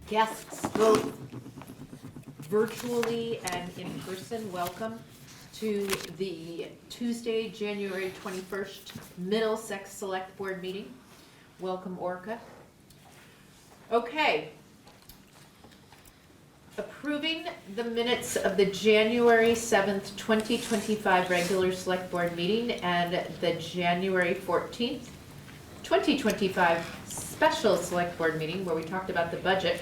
guests, both virtually and in person, welcome to the Tuesday, January 21st Middlesex Select Board meeting. Welcome, Orca. Okay. Approving the minutes of the January 7th, 2025 regular Select Board meeting and the January 14th, 2025 special Select Board meeting where we talked about the budget.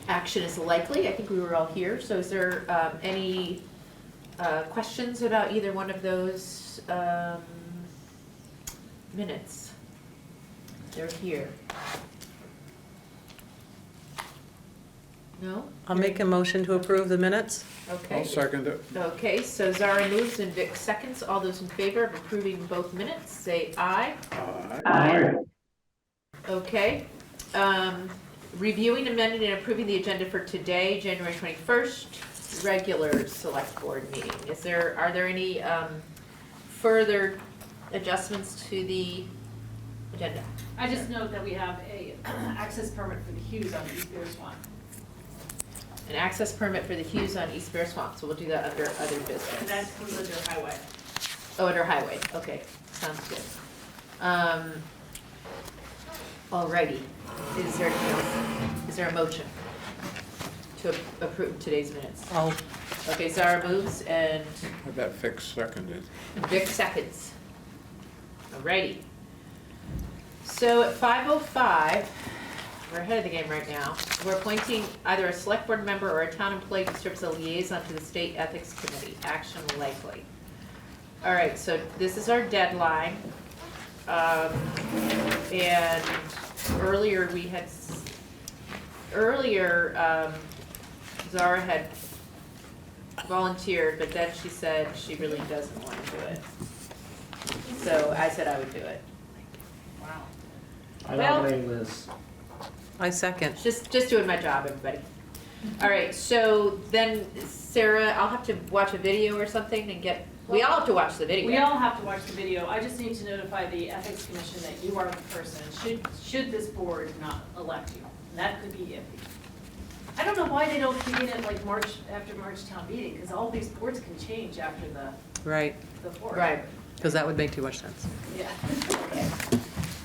Action is likely. I think we were all here. So is there any questions about either one of those minutes? They're here. No? I'll make a motion to approve the minutes. Okay. I'll second it. Okay, so Zara moves and Vic seconds. All those in favor of approving both minutes, say aye. Aye. Okay. Reviewing, amending, and approving the agenda for today, January 21st, regular select board meeting. Are there any further adjustments to the agenda? I just note that we have a access permit for the Hughes on East Bear Swamp. An access permit for the Hughes on East Bear Swamp, so we'll do that under other And business. that comes under highway. Oh, under highway, okay, sounds good. Alrighty, is there anything else? Is there a motion to approve today's minutes? I'll, Okay, Zara moves and I bet Fix seconded. Vic seconds. Alrighty. So at 5:05, we're ahead of the game right now. We're appointing either a select board member or a town employee to serve as a liaison to the state ethics committee. Action likely. All right, so this is our deadline. And earlier Zara had volunteered, but then she said she really doesn't want to do it. So I said I would do it. Wow. I Well- nominate Liz. I second. Just doing my job, everybody. All right, so then Sarah, I'll have to watch a video or something and we all have to watch the video. We all have to watch the video. I just need to notify the Ethics Commission that you are the person, should this board not elect you. And that could be iffy. I don't know why they don't convene it like after March town meeting, because all these boards can change after Right, the board. Right. because that would make too much sense. Yeah.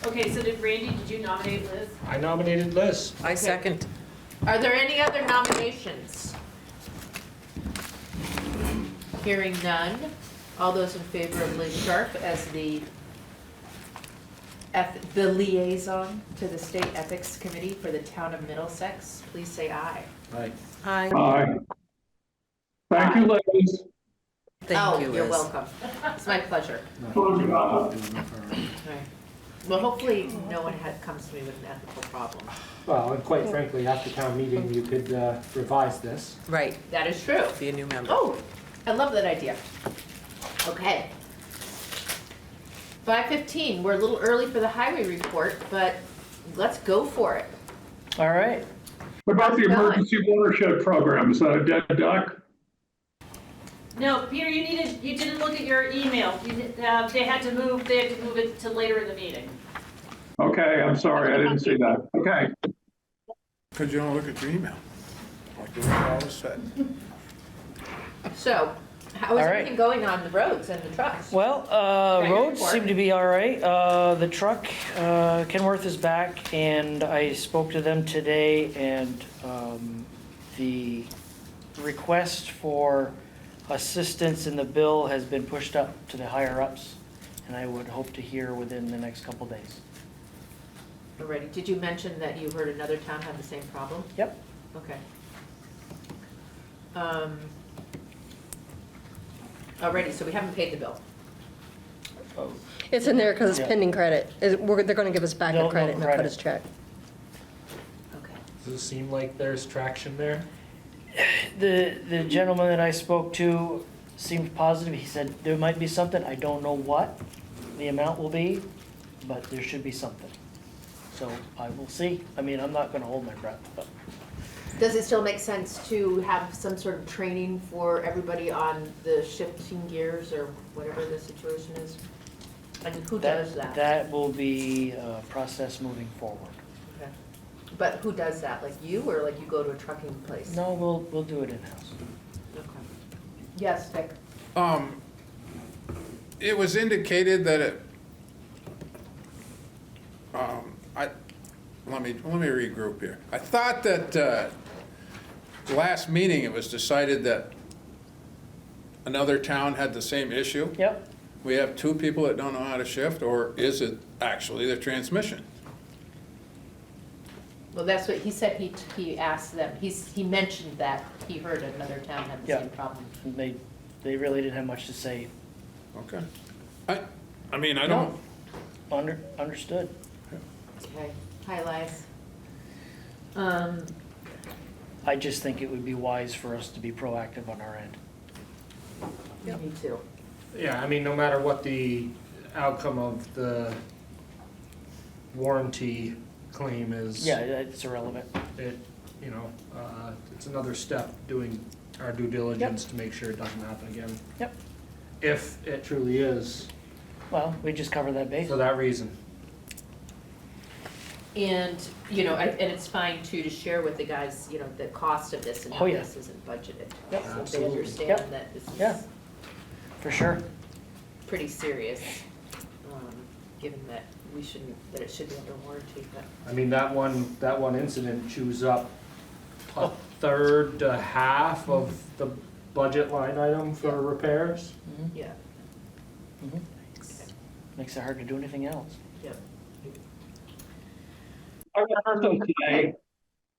Okay, so Randy, did you nominate Liz? I nominated Liz. I second. Are there any other nominations? Hearing none. All those in favor of Liz Sharp as the liaison to the State Ethics Committee for the town of Middlesex, please say aye. Aye. Aye. Aye. Thank you, ladies. Thank you, Oh, you're Liz. welcome. It's my pleasure. Good job. Right. Well, hopefully no one comes to me with an ethical problem. Well, and quite frankly, after town meeting, you could revise this. Right, That is true. be a new member. Oh, I love that idea. Okay. 5:15, we're a little early for the highway report, but let's go for it. All right. What about the How's it going? emergency watershed program? Is that a dead duck? No, Peter, you didn't look at your email. They had to move it to later in the meeting. Okay, I'm sorry, I didn't see that. Okay. Because you don't look at your email, like the way I always said. So, how is All right. everything going on the roads and the trucks? Well, Okay, your roads report. seem to be all right. The truck, Kenworth is back, and I spoke to them today, and the request for assistance in the bill has been pushed up to the higher ups, and I would hope to hear within the next couple days. Already, did you mention that you heard another town had the same problem? Yep. Okay. Already, so we haven't paid the bill. It's in there because it's Yeah. pending credit. They're going to give us back No, a no credit and they'll credit. put us check. Okay. Does it seem like there's traction there? The gentleman that I spoke to seemed positive. He said there might be something. I don't know what the amount will be, but there should be something. So I will see. I mean, I'm not gonna hold my breath, but Does it still make sense to have some sort of training for everybody on the shifting gears or whatever the situation is? And who does that? that will be a process moving forward. Okay. But who does that? Like you, or like you go to a trucking place? No, we'll do it in-house. Okay. Yes, Vic? It was indicated that it, let me regroup here. I thought that, last meeting, it was decided that another town had the same issue. Yep, We have two people that don't know how to shift, or is it actually the transmission? Well, that's what he said, he asked them, he mentioned that he heard another town had the Yeah. same problem. and they really didn't have much to say. Okay. I mean, I don't, Understood. Okay, highlights. I just think it would be wise for us to be proactive on our end. Me too. Yeah, I mean, no matter what the outcome of the warranty claim is. Yeah, it's irrelevant. It, you know, it's another step doing our due diligence to make sure it doesn't happen again. Yep. If it truly is Well, we just covered that base. for that reason. And, you know, and it's fine too to share with the guys, you know, the cost of this and how Oh, yeah. this isn't budgeted. Yep. So they Absolutely. understand Yep. that this Yeah. is For sure. pretty serious, given that that it should be under warranty, but. I mean, that one incident chews up a third to half of the budget line item for repairs. Yeah, Mhm. Makes it hard to do anything else. yeah. I heard them today,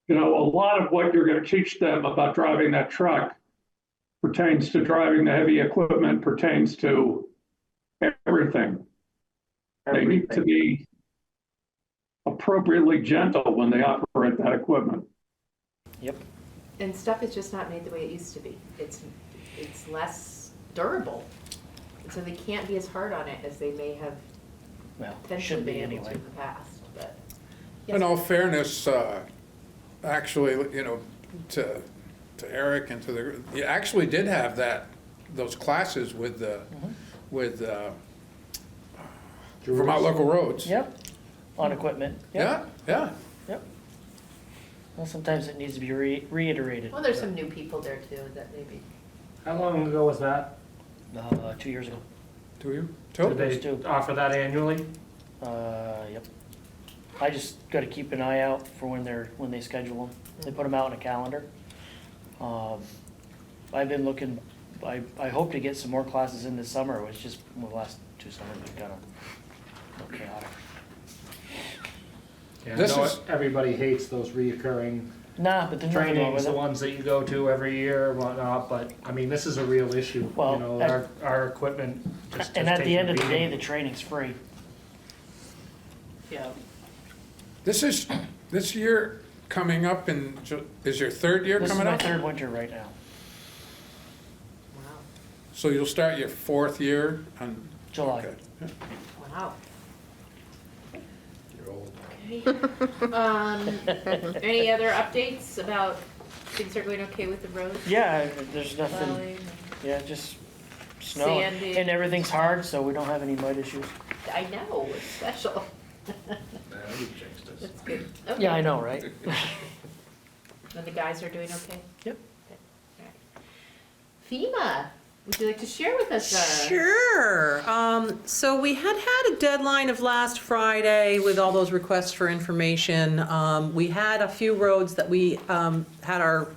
you know, a lot of what you're gonna teach them about driving that truck pertains to driving the heavy equipment, pertains to everything. They need to be appropriately gentle when they operate that equipment. Yep. And stuff is just not made the way it used to be. It's less durable. And so they can't be as hard on it as they may have Well, potentially should be been able to anyway. in the past, but. in all fairness, actually, you know, to Eric and to the, you actually did have those classes with Vermont Local Roads. Yep. On equipment. Yep. Yeah, Yep. Well, sometimes it needs to be reiterated. Well, there's some new people there too that maybe. How long ago was that? 2 years ago. do you? Did Two? they Two. offer that annually? Yep. I just gotta keep an eye out for when they schedule them. They put them out in a calendar. I've been looking, I hope to get some more classes in this summer. It was just, well, the last 2 summers have kind of chaotic. Yeah, I This know is- everybody hates those reoccurring Nah, but there's nothing wrong trainings, with the it. ones that you go to every year and whatnot, but, I mean, this is a real issue. You Well, know, our equipment just And has at the taken end a of the day, beating. the training's free. Yeah. This year coming up is your third year This is coming my up? third winter right now. Wow. So you'll start your fourth year on? July. Okay. Yeah. Wow. You're old. Okay. Any other updates about things are going okay with the roads? Yeah, there's nothing, Plowing? yeah, just snow. Sanding. And everything's hard, so we don't have any mud issues. I know, it's special. That's good. Okay. Yeah, I know, right? And the guys are doing okay? Yep. All right. FEMA, would you like to share with us? Sure. So we had a deadline of last Friday with all those requests for information. We had a few roads that we had our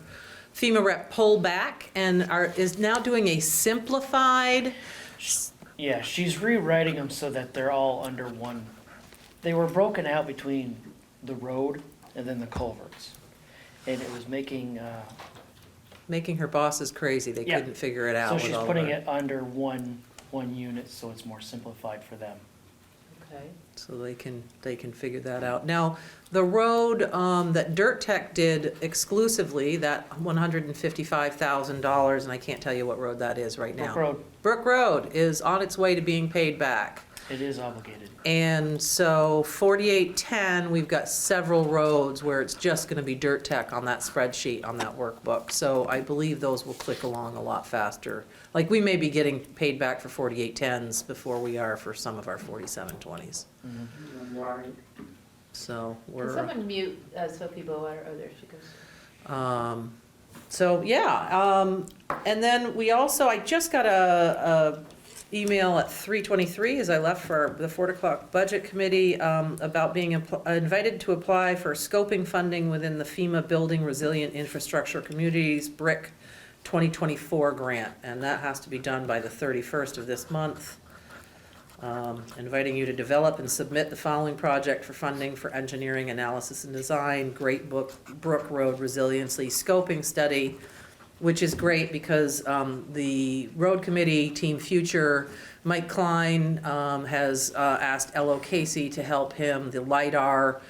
FEMA rep pull back and is now doing a simplified. Yeah, she's rewriting them so that they're all under one. They were broken out between the road and then the culverts. And it was making, Making her bosses crazy. They Yeah. couldn't figure it out. so with she's all putting our- it under one unit, so it's more simplified for them. Okay. So they can figure that out. Now, the road that Dirt Tech did exclusively, that $155,000, and I can't tell you what road that is right now. Brook Road, Brook Road is on its way to being paid back. it is obligated. And so 4810, we've got several roads where it's just gonna be Dirt Tech on that spreadsheet, on that workbook. So I believe those will click along a lot faster. Like, we may be getting paid back for 4810s before we are for some of our 4720s. So Can we're. someone mute Sophie Bowater? Oh, there she goes. So, yeah, and then we also, I just got a email at 3:23 as I left for the 4 o'clock budget committee, about being invited to apply for scoping funding within the FEMA Building Resilient Infrastructure Communities BRIC 2024 grant, and that has to be done by the 31st of this month. Inviting you to develop and submit the following project for funding for engineering, analysis, and design, Great Brook Road Resiliency Scoping Study, which is great because the road committee, Team Future, Mike Klein has asked L.O. Casey to help him. The LiDAR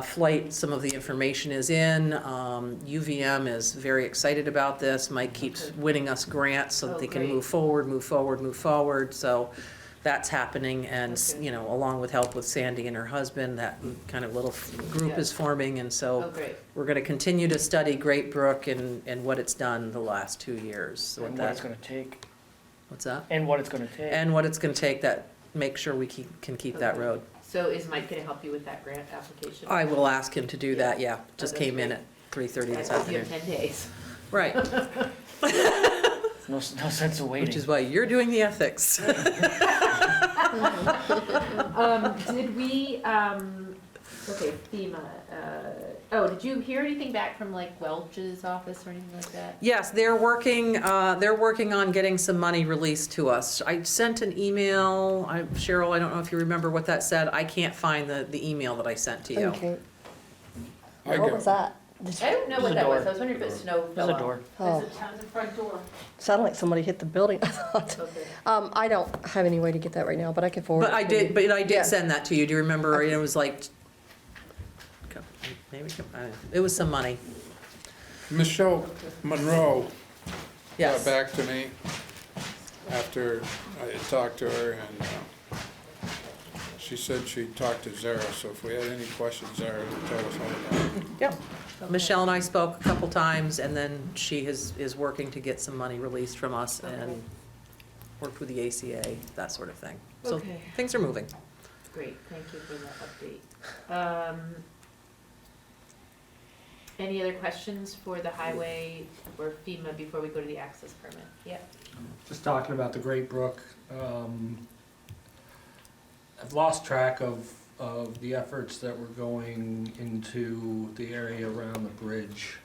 flight, some of the information is in. UVM is very excited about this. Mike keeps winning us grants so that they can great. move forward. So that's happening, and, Okay. you know, along with help with Sandy and her husband, that kind of little group Yeah. is forming, and so Oh, great. we're gonna continue to study Great Brook and what it's done the last 2 years. So And with what it's that, gonna take, what's that? and what it's gonna take. And what it's gonna take that, make sure we can keep that Okay. road. So is Mike gonna help you with that grant application? I will ask him to do that, yeah, just that's came in great. at 3:30 this You afternoon. have 10 days. Right, No sense of waiting. which is why you're doing the ethics. Did we, okay, FEMA, did you hear anything back from like Welch's office or anything like that? Yes, they're working on getting some money released to us. I sent an email, Cheryl, I don't know if you remember what that said, I can't find the email that I sent to you. Okay, I what get- was that? I don't know There's what a that was, door. I was wondering if it snow There's fell a off. door. Oh, There's a front door. sounded like somebody hit the building, I thought. Okay. I don't have any way to get that right now, but I can forward it. But I to you. did Yeah. send that to you, do you remember, it was like, maybe, it was some money, Michelle Monroe got yes. back to me after I had talked to her, and she said she talked to Zara, so if we had any questions, Zara would tell us all about it. Yep. Michelle and I spoke a couple times, and then she is working to get some money released from us and worked with the ACA, that sort of thing. So Okay. things are moving. Great, thank you for that update. Any other questions for the highway or FEMA before we go to the access permit? Yeah. Just talking about the Great Brook, I've lost track of the efforts that were going into the area around the bridge.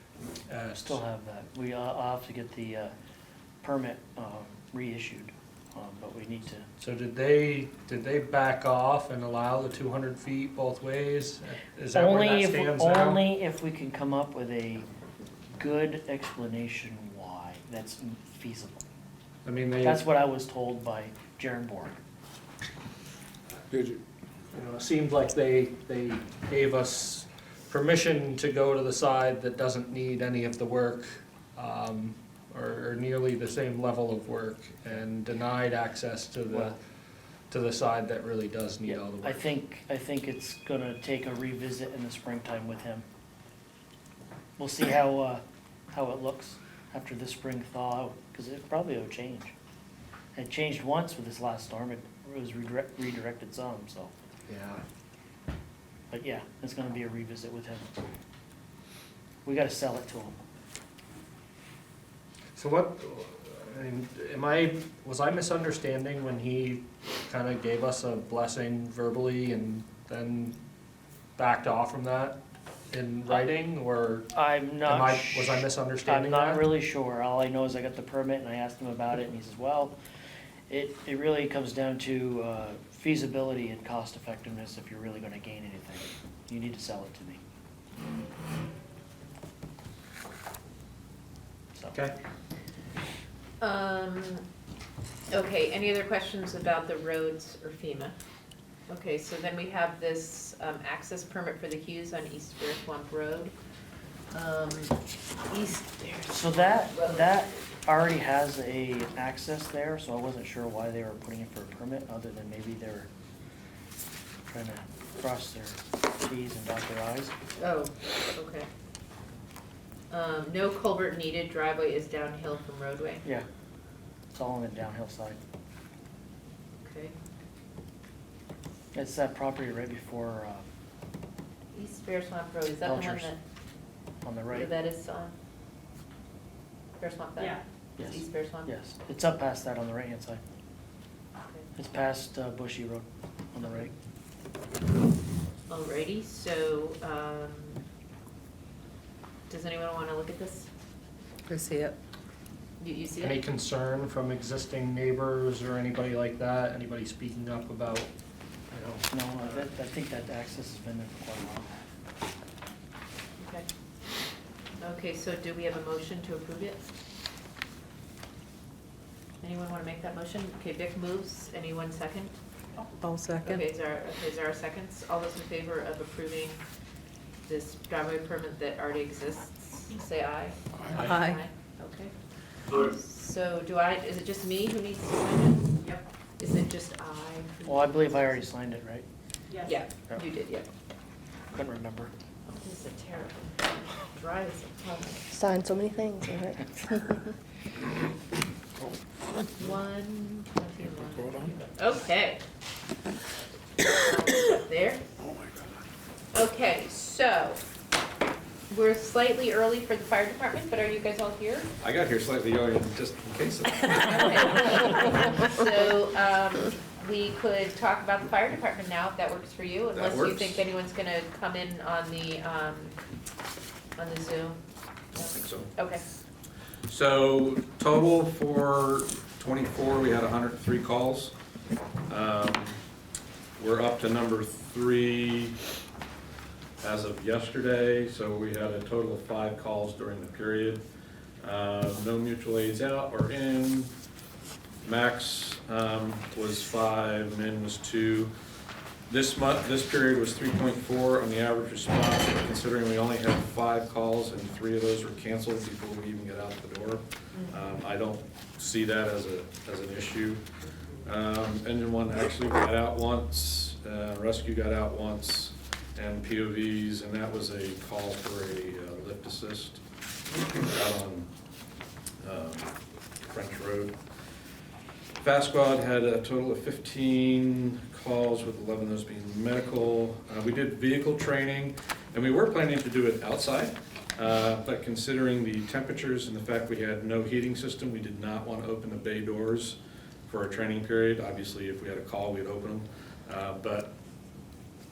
Still have that. I'll have to get the permit reissued, but we need to. So did they back off and allow the 200 feet both ways? Is that where that stands now? Only if we can come up with a good explanation why that's feasible. I mean, That's what I was told by Jaren Borg. Did you? You know, it seemed like they gave us permission to go to the side that doesn't need any of the work, or nearly the same level of work, and denied access to the side that really does need all the work. I think it's gonna take a revisit in the springtime with him. We'll see how it looks after the spring thaw, because it probably will change. It changed once with this last storm, it was redirected some, so. Yeah. But yeah, it's gonna be a revisit with him. We gotta sell it to him. So what, I mean, was I misunderstanding when he kind of gave us a blessing verbally and then backed off from that in writing, or I'm not. was I misunderstanding I'm that? not really sure. All I know is I got the permit and I asked him about it and he says, well, it really comes down to feasibility and cost effectiveness if you're really gonna gain anything. You need to sell it to me. So. Okay. Okay, any other questions about the roads or FEMA? Okay, so then we have this access permit for the Hughes on East Bear Swamp Road. East Bear. So that already has a access there, so I wasn't sure why they were putting it for a permit, other than maybe they're trying to cross their T's and dot their I's. Oh, okay. No culvert needed, driveway is downhill from roadway, Yeah, it's all on the downhill side. okay. It's that property right before East Bear Swamp Road, is that the one Belchers. that, On the where right, that is on? Bear Swamp then? Yeah. It's yes, East Bear Swamp? yes. It's up past that on the right-hand side. Okay. It's past Bushy Road on the right. Alrighty, so, does anyone wanna look at this? I see it. You see Any it? concern from existing neighbors or anybody like that? Anybody speaking up about, you know? No, I think that access has been there for quite a while. Okay. Okay, so do we have a motion to approve it? Anyone wanna make that motion? Okay, Vic moves, anyone second? I'll second. Okay, Zara seconds. All those in favor of approving this driveway permit that already exists, say aye. Aye. Okay. So is it just me who needs to sign Yep. it? Is it just I? who Well, I needs believe to I already sign signed it, right? it? Yes. Yeah, you did, yeah. Couldn't remember. Oh, this is a terrible, dry as a plum. Signed so many things, all right. 121. Okay. There. Oh, my God. Okay, so, we're slightly early for the fire department, but are you guys all here? I got here slightly earlier just in case of Okay. So, we could talk about the fire department now, if that works for you, That unless you works. think anyone's gonna come in on the Zoom. I think so. Okay, So total for 24, we had 103 calls. We're up to number 3 as of yesterday, so we had a total of 5 calls during the period. No mutual aids out or in. Max was 5, min was 2. This period was 3.4 on the average response, considering we only had 5 calls and 3 of those were canceled before we even get out the door. I don't see that as an issue. Engine 1 actually got out once, rescue got out once, and POVs, and that was a call for a lift assist out on French Road. Fast Squad had a total of 15 calls, with 11 of those being medical. We did vehicle training, and we were planning to do it outside, but considering the temperatures and the fact we had no heating system, we did not want to open the bay doors for a training period. Obviously, if we had a call, we'd open them. But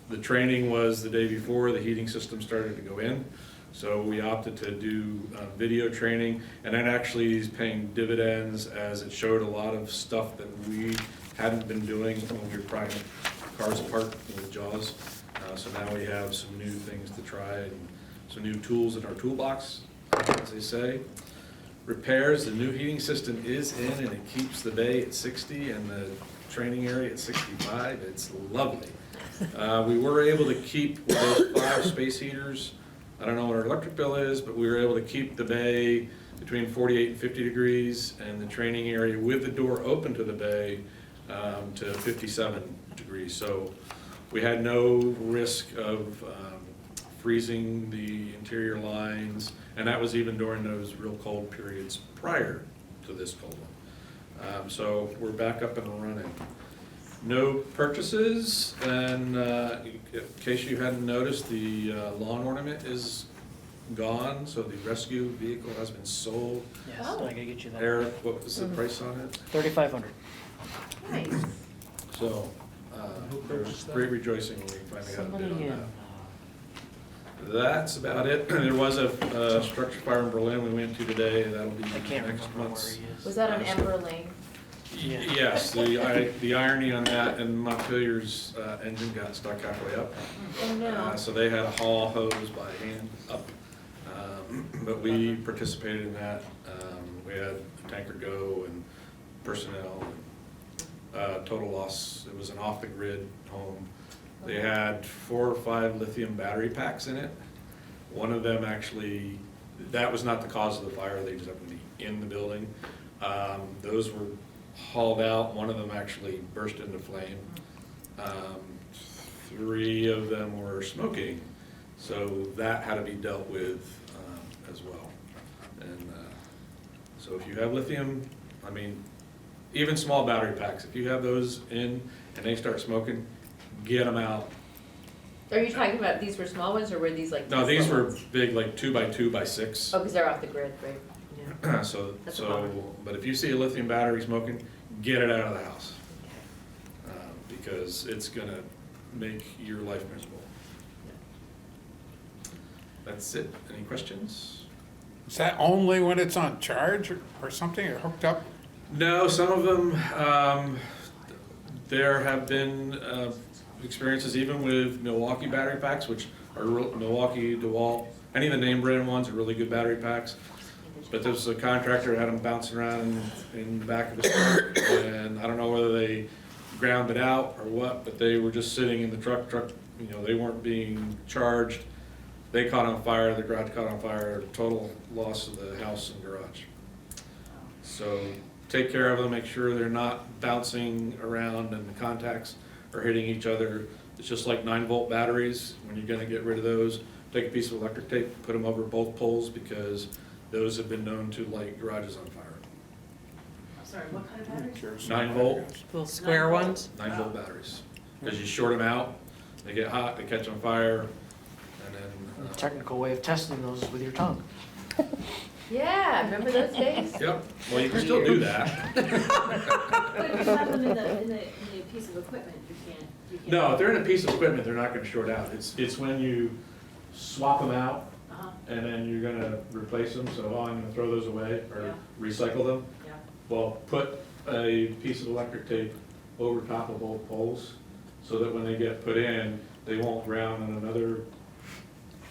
the training was the day before the heating system started to go in. So we opted to do video training, and that actually is paying dividends, as it showed a lot of stuff that we hadn't been doing when we were prying cars apart with JAWS. So now we have some new things to try and some new tools in our toolbox, as they say. Repairs, the new heating system is in, and it keeps the bay at 60 and the training area at 65. It's lovely. We were able to keep those 5 space heaters. I don't know what our electric bill is, but we were able to keep the bay between 48 and 50 degrees, and the training area with the door open to the bay to 57 degrees. So we had no risk of freezing the interior lines, and that was even during those real cold periods prior to this cold one. So we're back up and running. No purchases, and in case you hadn't noticed, the lawn ornament is gone, so the rescue vehicle has been sold. Yes, Oh. I gotta get you that. Eric, what was the price on it? 3,500. nice. So, there's great rejoicing when we finally got a Somebody bid in. on that. That's about it. There was a structure fire in Berlin we went to today, that'll be I can't next remember where month's. he is. Was that on Ember Lane? Yeah. Yes, the irony on that, and Montpelier's engine got stuck halfway up. Oh, no. So they had to haul hose by hand up. But we participated in that. We had a tanker go and personnel. Total loss, it was an off-the-grid home. They had 4 or 5 lithium battery packs in it. One of them actually, that was not the cause of the fire, they just happened to be in the building. Those were hauled out, one of them actually burst into flame. 3 of them were smoking, so that had to be dealt with as well. And so if you have lithium, I mean, even small battery packs, if you have those in and they start smoking, get them out Are you talking about, these were small ones, or were these like? No, these Tesla were ones? big, like 2x2x6. Oh, because they're off the grid, right? Yeah. So, That's a bummer. but if you see a lithium battery smoking, get it out of the house. Because it's gonna make your life miserable. That's it. Any questions? Is that only when it's on charge or something, or hooked up? No, some of them, there have been experiences even with Milwaukee battery packs, which are Milwaukee, DeWalt, any of the name brand ones are really good battery packs. But there was a contractor that had them bouncing around in the back of his truck, and I don't know whether they ground it out or what, but they were just sitting in the truck, you know, they weren't being charged. They caught on fire, the garage caught on fire, total loss of the house and garage. So take care of them, make sure they're not bouncing around and the contacts are hitting each other. It's just like 9-volt batteries. When you're gonna get rid of those, take a piece of electric tape, put them over both poles, because those have been known to light garages on fire. I'm sorry, what kind of batteries? 9-volt, Little square ones? 9-volt batteries. Because you short them out, they get hot, they catch on fire, and then. The technical way of testing those is with your tongue. Yeah, remember those days? Yep, well, you can still do that. But if you have them in the piece of equipment, you can't. No, if they're in a piece of equipment, they're not gonna short out. It's when you swap them out, Uh-huh, and then you're gonna replace them, so, oh, I'm gonna throw those away, or Yeah. recycle them. yeah. Well, put a piece of electric tape over top of both poles, so that when they get put in, they won't ground on another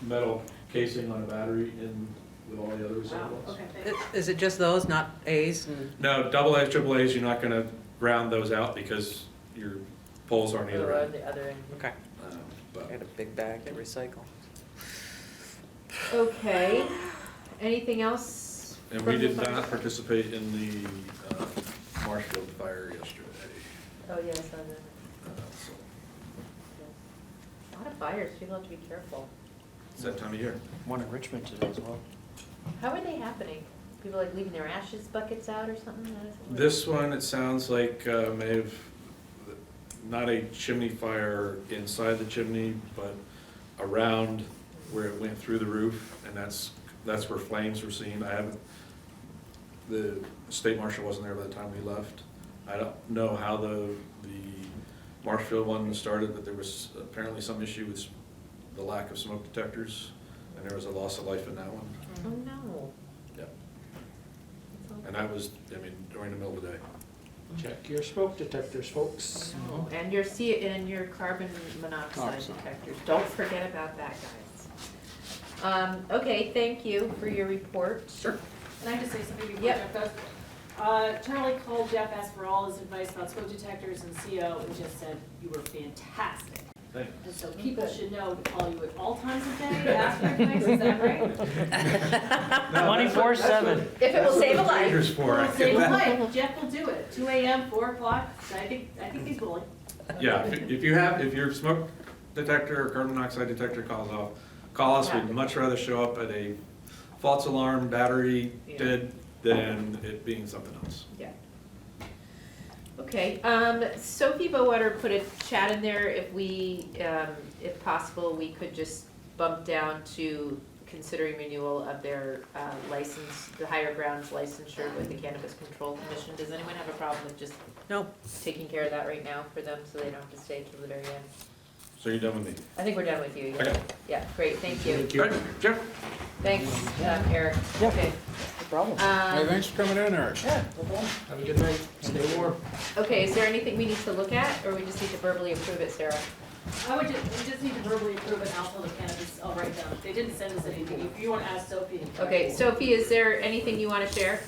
metal casing on a battery in with all the other Wow, recyclables. okay, thank you. Is it just those, not A's? And No, double A's, triple A's, you're not gonna ground those out because your poles aren't either end. The other end. Okay, But I got a big bag to recycle. Okay, anything else? And from we the did fire not department? participate in the Marshfield fire yesterday. Oh, yes, I know. So A lot of fires, people have to be careful. It's that time of year. One in Richmond today as well. How are they happening? People like leaving their ashes buckets out or something? That is- This one, it sounds like may have, not a chimney fire inside the chimney, but around where it went through the roof, and that's where flames were seen. I haven't, the state marshal wasn't there by the time we left. I don't know how the Marshfield one started, but there was apparently some issue with the lack of smoke detectors, and there was a loss of life in that one. Oh, no. Yep. That's awful. And that was, I mean, during the middle of the day. Check your smoke detectors, folks. Oh, and your carbon monoxide detectors. Don't forget about that, guys. Okay, thank you for your report. Sure. Can I just say something before Yep. Jeff goes? Charlie called Jeff, asked for all his advice about smoke detectors and CO, and just said, you were fantastic. Thank And so people should know to call you at all times of day to ask for advice, is that right? 24/7. If it will save a life. Dangerous for, I Well, save a get that. life, Jeff will do it, 2 AM, 4 o'clock, I think he's willing. Yeah, if your smoke detector or carbon monoxide detector calls off, call us. We'd much rather show up at a false alarm battery dead than it being something else. Yeah. Okay, Sophie Bowater put a chat in there, if we, if possible, we could just bump down to considering renewal of their license, the higher grounds licensure with the Cannabis Control Commission. Does anyone have a problem with just Nope. taking care of that right now for them, so they don't have to stay till the very end? So you're done with me? I think we're done with you. Okay. Yeah, great, thank you. All right, Jeff? Thanks, Eric. Yeah. Okay. No problem. Hey, thanks for coming in, Eric. Yeah, no problem. Have a good night. Stay warm. Okay, is there anything we need to look at, or we just need to verbally approve it, Sarah? We just need to verbally approve it, and I'll tell the cannabis, I'll write down, they didn't send us anything, if you wanna ask Sophie. Okay, Sophie, is there anything you wanna share?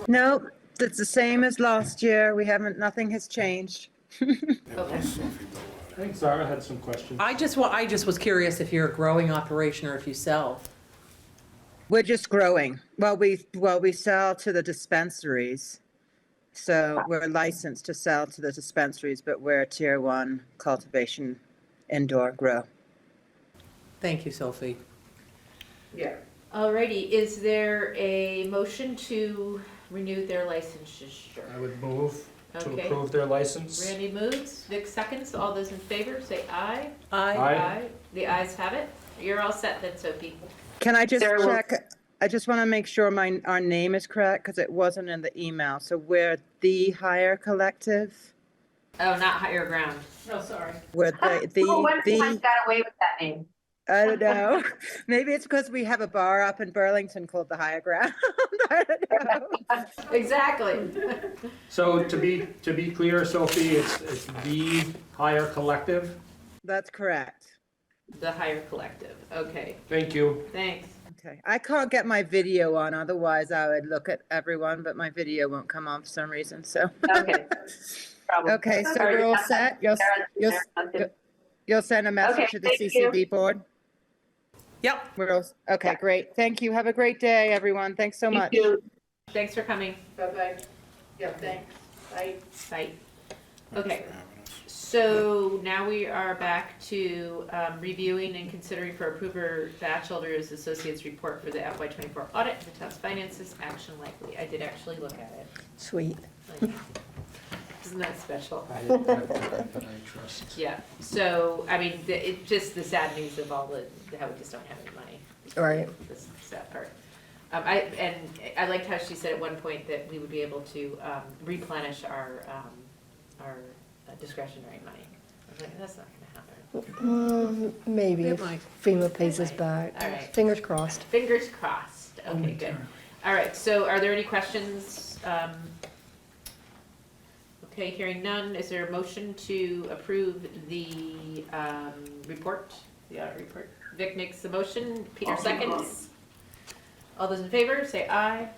No, it's the same as last year. Nothing has changed. Okay. I think Zara had some questions. I just was curious if you're a growing operation or if you sell. We're just growing. Well, we sell to the dispensaries. So we're licensed to sell to the dispensaries, but we're a tier 1 cultivation indoor grow. Thank you, Sophie. Yeah. Alrighty, is there a motion to renew their licensure? I would move. to Okay. approve their license. Randy moves, Vic seconds, all those in favor, say aye. Aye. The ayes have it. You're all set then, Sophie. Can I just Sarah will- check? I just want to make sure our name is correct because it wasn't in the email. So we're the Hire Collective. Oh, not higher ground. No, sorry. We're the. got away with that name? I don't know. Maybe it's because we have a bar up in Burlington called the Higher Ground. I don't know. Exactly. So to be clear, Sophie, it's the Hire Collective. That's correct. The higher collective, okay, Thank you. thanks. Okay. I can't get my video on. Otherwise, I would look at everyone, but my video won't come on for some reason. So. Okay. Okay, so we're all set. You'll send a message to the thank you. CCB board. Yep. We're all, okay, great. Thank you. Have a great day, everyone. Thanks so much. Thanks for coming. Bye-bye. Yeah, thanks. Bye. Bye. Okay, so now we are back to reviewing and considering for approval Batchelder's Associates report for the FY '24 audit of the town's finances, action likely. I did actually look at it. Sweet. Like, isn't that special? I trust. Yeah, so, I mean, it just the sad news of all how we just don't have any money. Right. This sad part. I liked how she said at one point that we would be able to replenish our discretionary money. I was like, that's not gonna happen. Maybe if It might. FEMA pays us back. All right. Fingers crossed. Fingers crossed. Okay, good. All right, so are there any questions? Okay, hearing none, is there a motion to approve the report, the audit report? Vic makes the motion, Peter seconds. All those in favor, say aye.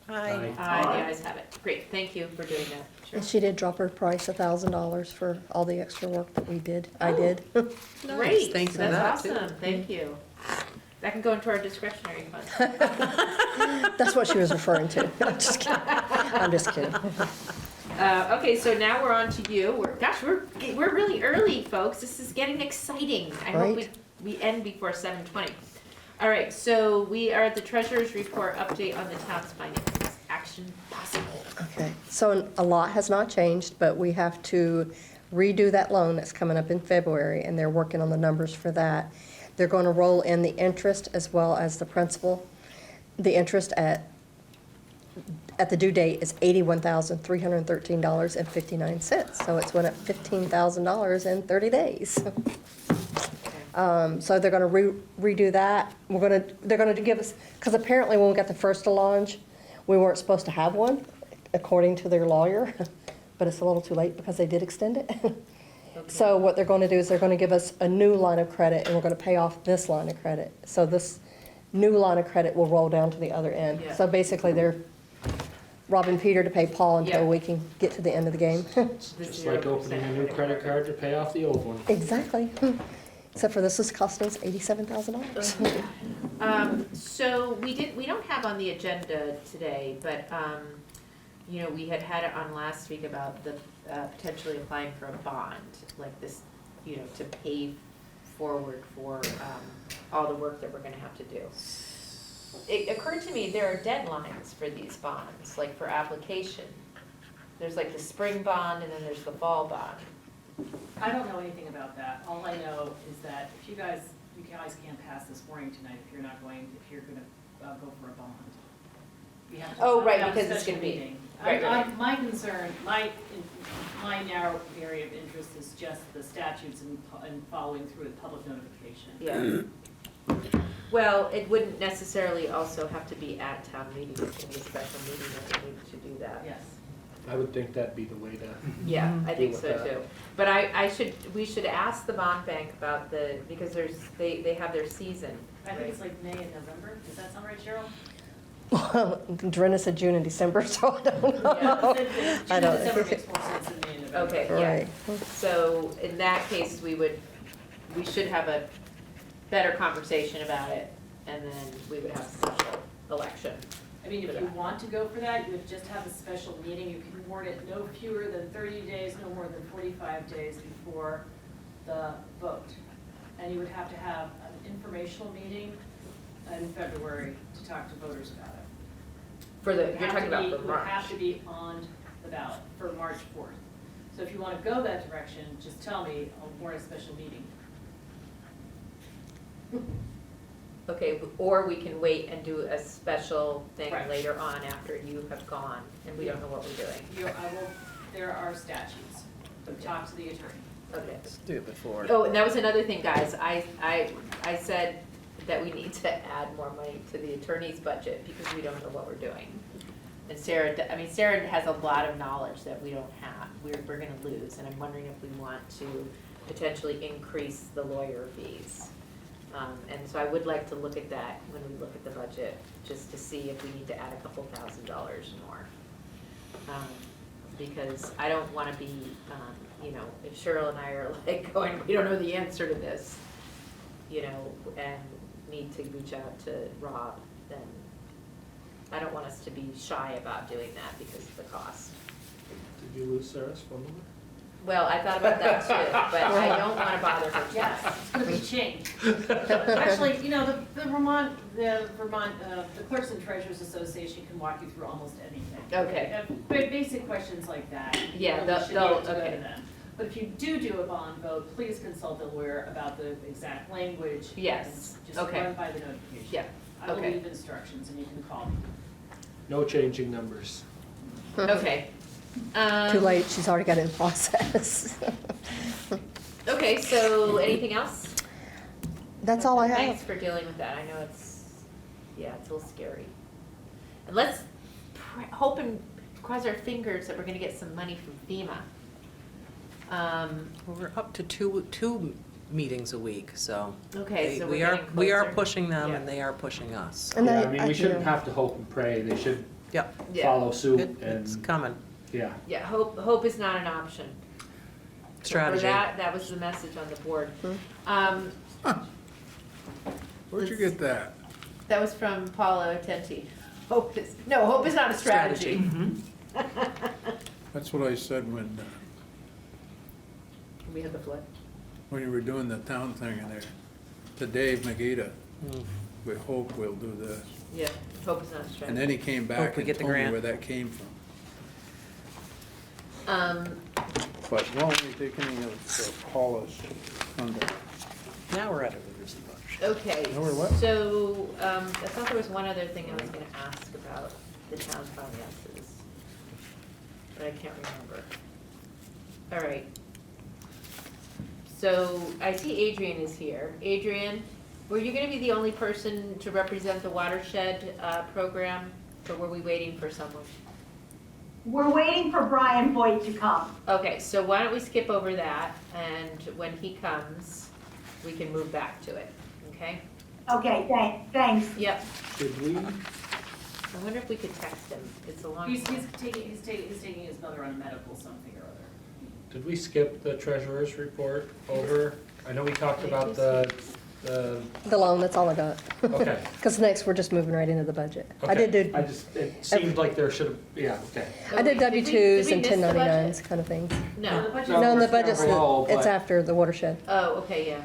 Aye. Aye, the ayes have it. Great, thank you for doing that. Sure. And she did drop her price $1,000 for all the extra work that we did. I Oh. did. Great, Thanks for that's that, too. awesome, thank you. That can go into our discretionary fund. That's what she was referring to. I'm just kidding. I'm just kidding. Okay, so now we're on to you. We're really early, folks. This is getting exciting. I hope Right. we end before 7:20. All right, so we are at the treasurer's report update on the town's finances. Action possible. Okay, so a lot has not changed, but we have to redo that loan that's coming up in February, and they're working on the numbers for that. They're going to roll in the interest as well as the principal. The interest at the due date is $81,313.59, so it's went up $15,000 in 30 days. So they're going to redo that. They're going to give us, because apparently when we got the first allonge, we weren't supposed to have one, according to their lawyer, but it's a little too late because they did extend it. So what they're going to do is they're going to give us a new line of credit, and we're going to pay off this line of credit. So this new line of credit will roll down to the other end. Yeah. So basically, they're robbing Peter to pay Paul until Yeah. we can get to the end of the game. Just like opening a new credit card to pay off the old one. Exactly. Except for this is costing us $87,000. So we don't have on the agenda today, but, we had it on last week about the potentially applying for a bond, like this, to pay forward for all the work that we're gonna have to do. It occurred to me there are deadlines for these bonds, like for application. There's like the spring bond and then there's the fall bond. I don't know anything about that. All I know is that if you guys can't pass this warning tonight if you're gonna go for a bond. You have to Oh, right, have a because it's special gonna be- meeting. right. My concern, my narrow area of interest is just the statutes and following through with public notification. Yeah. Well, it wouldn't necessarily also have to be at town meeting, it can be a special meeting if we need to do that. Yes. I would think that'd be the way to. Yeah, I think Deal so with that. too. But we should ask the bond bank about because they have their season. I think it's like May and November. Does that sound right, Cheryl? Drenna said June and December, so I don't know. June I and don't- December makes more sense than May and November. Okay, yeah. Right. So in that case, we should have a better conversation about it, and then we would have a special election. I mean, if you want to go for that, you would just have a special meeting. You can warn it no fewer than 30 days, no more than 45 days before the vote. And you would have to have an informational meeting in February to talk to voters about it. You're It would have talking to about be- for It would have March. to be on the ballot for March 4th. So if you want to go that direction, just tell me, I'll warn a special meeting. Okay, or we can wait and do a special thing Right. later on after you have gone, and we don't know what we're doing. There are statutes, so talk to the attorney. Okay. Let's do it before. Oh, and that was another thing, guys. I said that we need to add more money to the attorney's budget because we don't know what we're doing. And Sarah has a lot of knowledge that we don't have. We're gonna lose, and I'm wondering if we want to potentially increase the lawyer fees. And so I would like to look at that when we look at the budget, just to see if we need to add a couple $1,000s more. Because I don't wanna be, if Cheryl and I are like going, we don't know the answer to this, and need to reach out to Rob, then I don't want us to be shy about doing that because of the cost. Did you lose Sarah's phone number? Well, I thought about that too, but I don't wanna bother her too Yes, much. it's gonna be changed. Actually, the Vermont, the Clerks and Treasurers Association can walk you through almost anything. Okay. Basic questions like that. Yeah, you should be able to go to okay. them. But if you do a bond vote, please consult a lawyer about the exact language. Yes, and Just okay. run by the notification. Yeah, I will okay. leave instructions and you can call me. No changing numbers. Okay. Too late, she's already got it in process. Okay, so anything else? That's all I Thanks have. for dealing with that. I know it's a little scary. And let's hope and cross our fingers that we're gonna get some money from FEMA. We're up to two meetings a week, so. Okay, so we're we are getting We are closer. pushing them Yeah. and they are pushing us. And Yeah, I mean, we you shouldn't know, have to hope and pray, they should Yep, Yeah, follow suit it's and, coming. yeah. yeah, hope is not an option. So Strategy. For that was the message on the board. Where'd you get that? That was from Paolo Attenti. Hope is not a strategy. That's what I said We had the flood. when you were doing the town thing in there, to Dave McGee. We hope we'll do this. Yeah, hope is not a strategy. And then he came back Hope we and get the told me grant. where that came from. But why don't we take any of Paula's thunder? Now we're at a reverse bunch. Okay, Know where what? so, I thought there was one other thing I was gonna ask about the town finances, but I can't remember. All right. So, I see Adrian is here. Adrian, were you gonna be the only person to represent the watershed, program, or were we waiting for someone? We're waiting for Brian Boyd to come. Okay, so why don't we skip over that, and when he comes, we can move back to it, okay? Okay, thanks. Yep. Should we? I wonder if we could text him. It's a long He's time. taking his mother on medical something or other. Did we skip the treasurer's report over? I know we talked about the, The loan, that's all I got. okay. Because next, we're just moving right into the budget. I Okay. did do, it seemed like there should have, yeah, okay. I did Did we W-2s and miss the budget? 1099s kind of things. No. The budget- No, the it's budget's, overall, it's but- after the watershed. Oh, okay, yeah.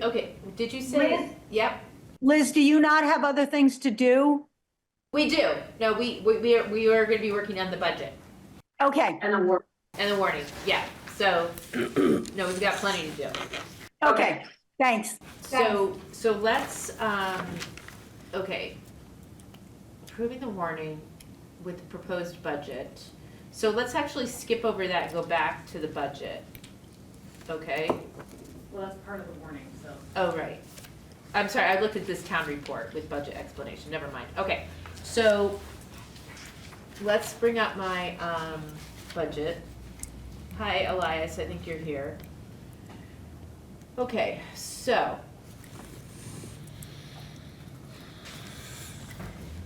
Okay, did you say, Liz? yep, Liz, do you not have other things to do? we do. No, we are gonna be working on the budget Okay, and the warning, yeah. So, no, we've got plenty to do. okay, thanks. So let's, okay. Approving the warning with the proposed budget. So let's actually skip over that and go back to the budget. Okay? Well, that's part of the warning, so. Oh, right. I'm sorry, I looked at this town report with budget explanation, never mind. Okay, so let's bring up my, budget. Hi, Elias, I think you're here. Okay, so,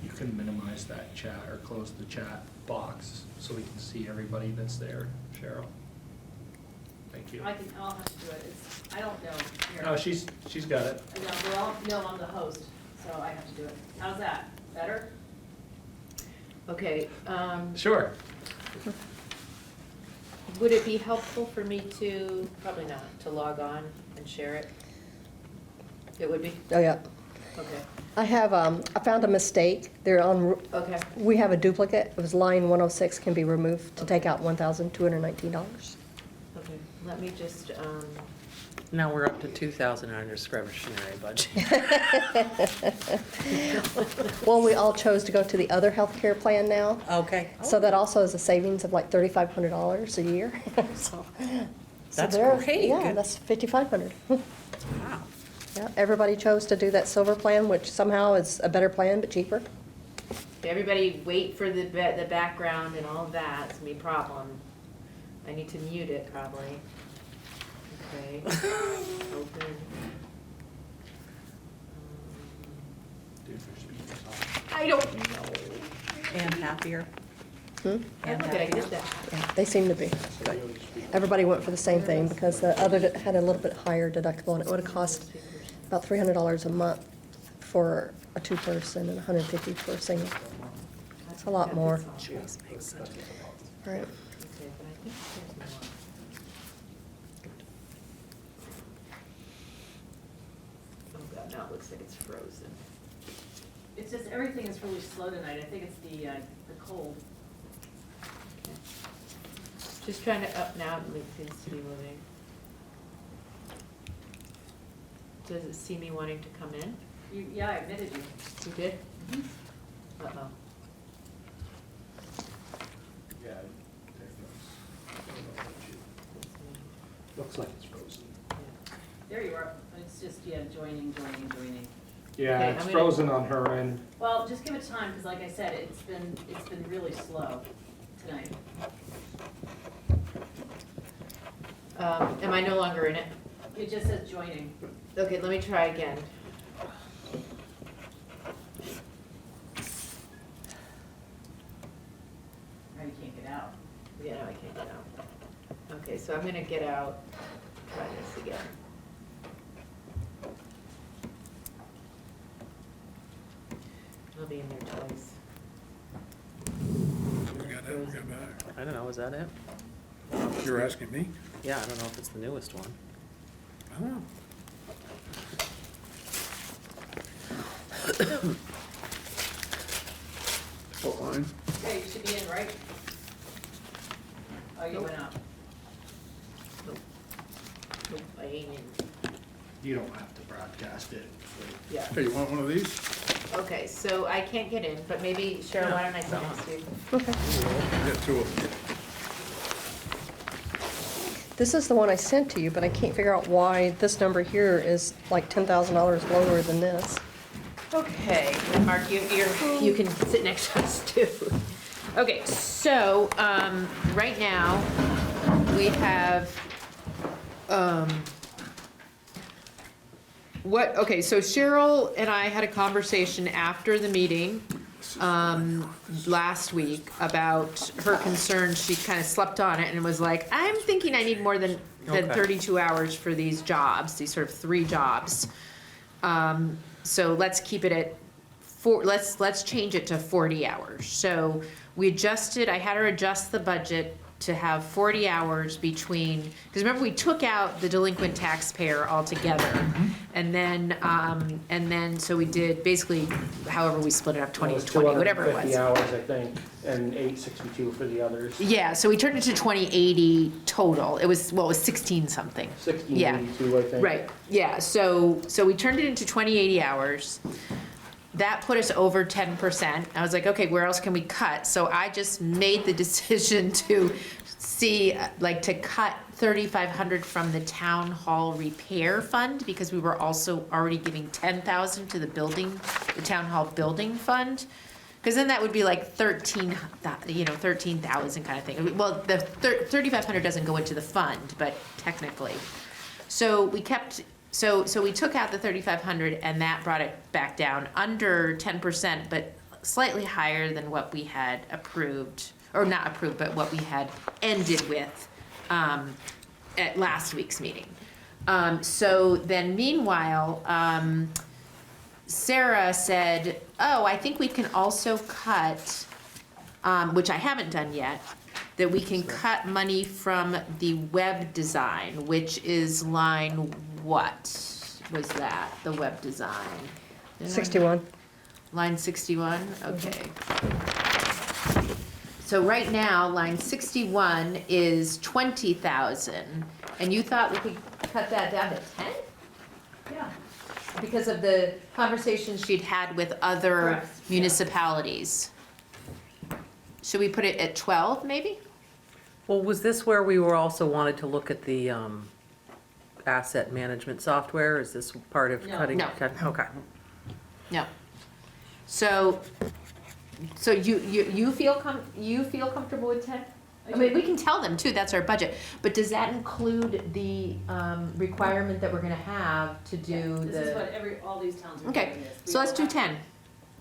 You can minimize that chat or close the chat box so we can see everybody that's there, Cheryl. Thank you. I'll have to do it. I don't know. Here. No, she's got it. No, I'm the host, so I have to do it. How's that? Better? okay, Sure. would it be helpful for me to, probably not, to log on and share it? It would be? Oh, yeah. Okay. I have, I found a mistake. They're on, Okay. we have a duplicate. It was line 106 can be removed to take out $1,219. Okay, let me just, Now we're up to 2,000 in our discretionary budget. Well, we all chose to go to the other healthcare plan now. Okay. So that also is a savings of like $3,500 a year. So That's there- great. Yeah, Good. that's $5,500. Wow. Yeah, everybody chose to do that silver plan, which somehow is a better plan, but cheaper. everybody wait for the background and all of that, it's gonna be a problem. I need to mute it probably. Okay, open. I don't know. And happier. Hmm? And look, I did that. Yeah, they seem to be. Everybody went for the same thing because the other had a little bit higher deductible, and it would have cost about $300 a month for a two-person and $150 for a single. It's a lot more. Choice makes sense. Right. Okay, but I think there's more. Oh god, now it looks like it's frozen. It's just, everything is really slow tonight. I think it's the cold. Just trying to up now, it seems to be moving. Does it see me wanting to come in? Yeah, I admitted you. You did? Uh-oh. Yeah. Looks like it's frozen. There you are. It's just, yeah, joining. Yeah, Okay, it's I'm gonna- frozen on her end. Well, just give it time, because like I said, it's been really slow tonight. Am I no longer in it? It just says joining. Okay, let me try again. Now you can't get out. Yeah, no, I can't get out. Okay, so I'm gonna get out, try this again. I'll be in there twice. We got that, we got back. I don't know, is that it? You're asking me? Yeah, I don't know if it's the newest one. I don't know. What line? Okay, you should be in, right? Oh, you went out. Nope, I ain't in. You don't have to broadcast it. Yeah. Hey, you want one of these? Okay, so I can't get in, but maybe, Cheryl, why don't I sit next to you? Get two of them. This is the one I sent to you, but I can't figure out why this number here is like $10,000 lower than this. Okay, Mark, you can sit next to us too. Okay, so, right now, we have, okay, so Cheryl and I had a conversation after the meeting, last week about her concerns. She kind of slept on it and was like, I'm thinking I need more than Okay. 32 hours for these jobs, these sort of 3 jobs. So let's keep it at let's change it to 40 hours. So we adjusted, I had her adjust the budget to have 40 hours between, because remember we took out the delinquent taxpayer altogether. And then, so we did basically, however we split it up, 20, 20, whatever it was. 250 hours, I think, and 862 for the others. Yeah, so we turned it to 2080 total. It was 16 something. 1682, I think. Right, yeah, so we turned it into 2080 hours. That put us over 10%. I was like, okay, where else can we cut? So I just made the decision to see, like, to cut 3,500 from the town hall repair fund, because we were also already giving 10,000 to the town hall building fund. Because then that would be like 13,000 kind of thing. Well, the 3,500 doesn't go into the fund, but technically. So we kept, so we took out the 3,500 and that brought it back down under 10%, but slightly higher than what we had approved, or not approved, but what we had ended with at last week's meeting. So then meanwhile, Sarah said, oh, I think we can also cut, which I haven't done yet, that we can cut money from the web design, which is line, what was that, the web design? 61. Line 61, okay. So right now, line 61 is 20,000, and you thought we could cut that down to 10? Yeah. Because of the conversations she'd had with other Correct, yeah. municipalities. Should we put it at 12, maybe? Well, was this where we were also wanted to look at the asset management software? Is this part of No. cutting? No. Okay. No. So you feel comfortable with 10? I mean, we can tell them too, that's our budget, but does that include the requirement that we're gonna have to do the? This is what all these towns are doing Okay, this. so let's do 10.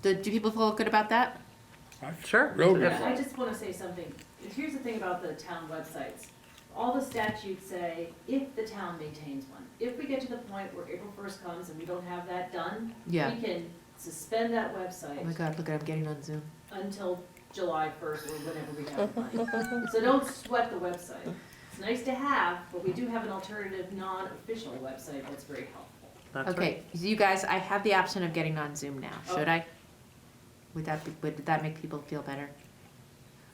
Do people feel good about that? Sure. Real good. Yeah, I just wanna say something. Here's the thing about the town websites. All the statutes say, if the town maintains one. If we get to the point where April 1st comes and we don't have that done, Yeah. we can suspend that Oh my website God, look, I'm getting on Zoom. until July 1st or whenever we have the money. So don't sweat the website. It's nice to have, but we do have an alternative, non-official website that's very helpful. That's right. Okay, you guys, I have the option of getting on Zoom now, should Oh. I? Would that make people feel better?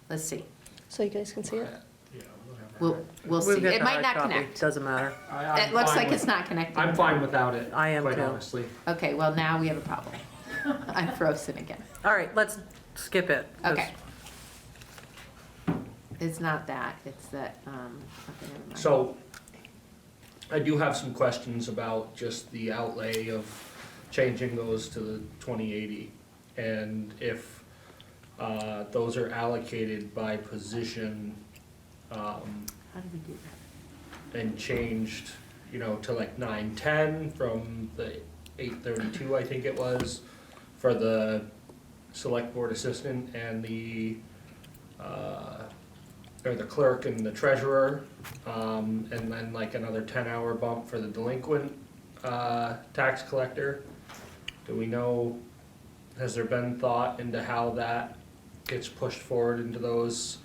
Let's see. So you guys can see it? Yeah, whatever. We'll We'll see. get It the might hard not copy. connect. Doesn't matter. It looks like it's not connecting. I'm fine without it, I am quite too. honestly. Okay, well, now we have a problem. I'm frozen again. All right, let's skip it. 'cause- Okay. It's not that, it's that, okay, never mind. So, I do have some questions about just the outlay of changing those to the 2080. And if those are allocated by position How did we do that? and changed, to like 910 from the 832, I think it was, for the select board assistant and or the clerk and the treasurer, and then like another 10-hour bump for the delinquent tax collector. Do we know, has there been thought into how that gets pushed forward into those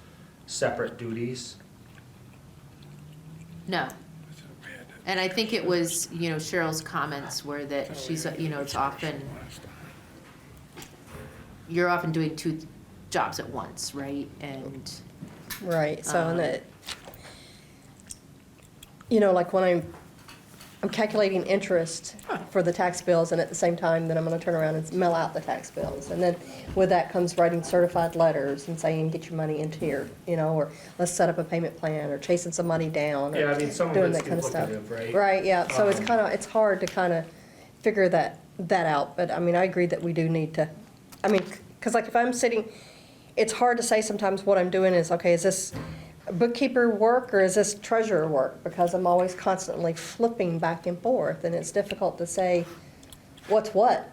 separate duties? No. And I think it was, Cheryl's comments were that she's, it's often, you're often doing two jobs at once, right? And, Right, so and it, like when I'm calculating interest for the tax bills, and at the same time, then I'm gonna turn around and mail out the tax bills. And then with that comes writing certified letters and saying, get your money into here, or let's set up a payment plan, or chasing some money down, Yeah, or I mean, some of doing it's that kind of stuff. duplicative, right? Right, yeah, so it's Um, it's hard to kind of figure that out, but I mean, I agree that we do need to, because like if I'm sitting, it's hard to say sometimes what I'm doing is, okay, is this bookkeeper work or is this treasurer work? Because I'm always constantly flipping back and forth, and it's difficult to say what's what.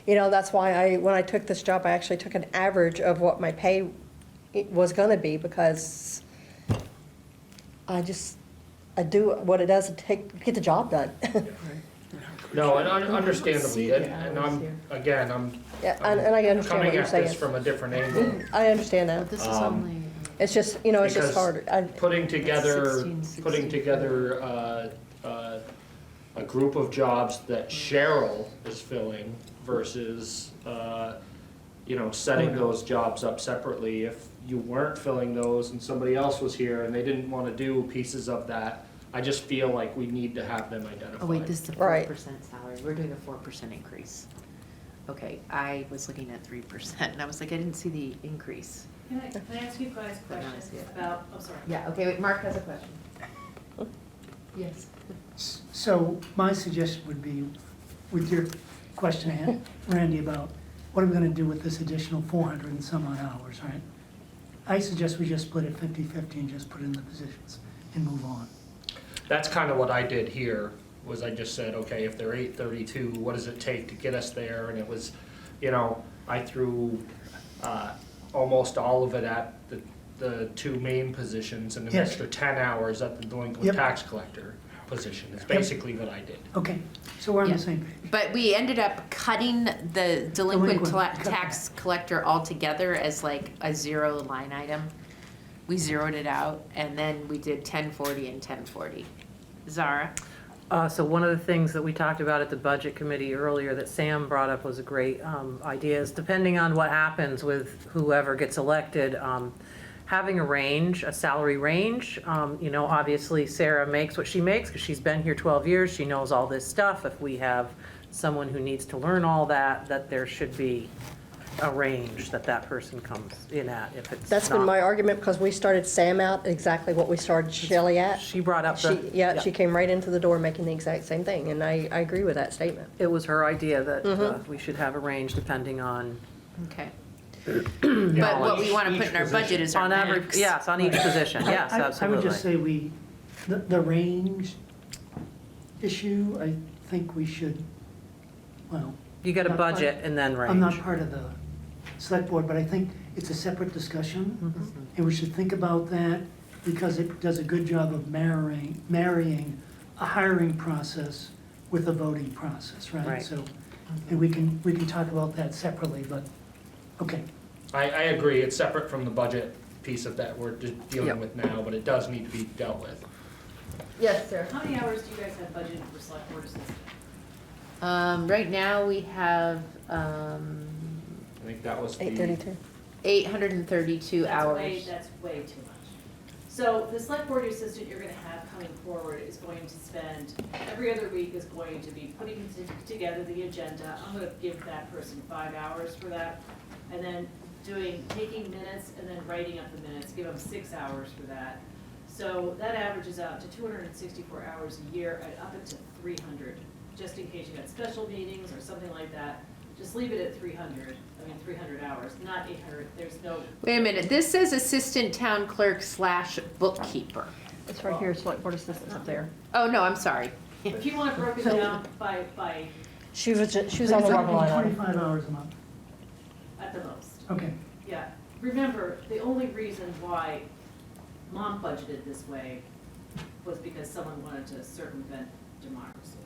That's why when I took this job, I actually took an average of what my pay was gonna be, because I do what it does to get the job done. No, and understandably, and I'm Yeah, and I understand what coming you're at this saying. from a different angle. I understand but that. this is Um, only, It's just, it's just Because hard. Putting together, 16, putting together a group of jobs that Cheryl is filling versus, setting those jobs up separately. If you weren't filling those and somebody else was here and they didn't want to do pieces of that, I just feel like we need to have them identified. oh wait, this is the Right. 4% salary. We're doing a 4% increase. Okay, I was looking at 3%, and I was like, I didn't see the increase. Can I ask you guys But now I questions see it. about, oh, sorry. Yeah, okay, wait, Mark has a question. Yes. So my suggestion would be, with your question, Randy, about what are we gonna do with this additional 400 and some odd hours, right? I suggest we just split it 50-50 and just put it in the positions and move on. That's kind of what I did here, was I just said, okay, if they're 832, what does it take to get us there? And it was, I threw almost all of it at the two main positions and an Yes. extra 10 hours at the delinquent Yep. tax collector position. It's basically what I did. Okay, so we're on Yeah. the same page. But we ended up cutting the delinquent Delinquent, cut tax collector altogether as like a zero line item. We zeroed it out, and then we did 1040 and 1040. Zara? So one of the things that we talked about at the budget committee earlier that Sam brought up was a great idea, is depending on what happens with whoever gets elected, having a range, a salary range. You know, obviously Sarah makes what she makes because she's been here 12 years. She knows all this stuff. If we have someone who needs to learn all that, that there should be a range that that person comes in at if it's That's been not- my argument, because we started Sam out exactly what we started Shelley at. She brought up the. She came right into the door making the exact same thing, and I agree with that statement. It was her idea that we should have a range depending on. Okay. But what we want to put in our budget is our On average, max. yes, on each position, yes, I would absolutely. just say the range issue, I think we should, well. You get a not part- budget and then range. I'm not part of the select board, but I think it's a separate discussion. And we should think about that, because it does a good job of marrying a hiring process with a voting process, right? Right. So, and we can talk about that separately, but, okay. I agree, it's separate from the budget piece of that we're just dealing Yep. with now, but it does need to be dealt with. Yes, sir. How many hours do you guys have budgeted for select board assistant? Right now, we have I think that was the. 8:32. 832 hours. That's way too much. So the select board assistant you're gonna have coming forward is going to spend, every other week is going to be putting together the agenda. I'm gonna give that person 5 hours for that. And then taking minutes and then writing up the minutes, give them 6 hours for that. So that averages out to 264 hours a year, up to 300, just in case you got special meetings or something like that. Just leave it at 300 hours, not 800, there's no. Wait a minute, this says assistant town clerk / bookkeeper. It's right here, select board assistants up there. Oh, no, I'm sorry. If you want it broken down by, She was on the It's rubber line on it. 25 hours a month. at the most, Okay. yeah. Remember, the only reason why Mom budgeted this way was because someone wanted to circumvent democracy.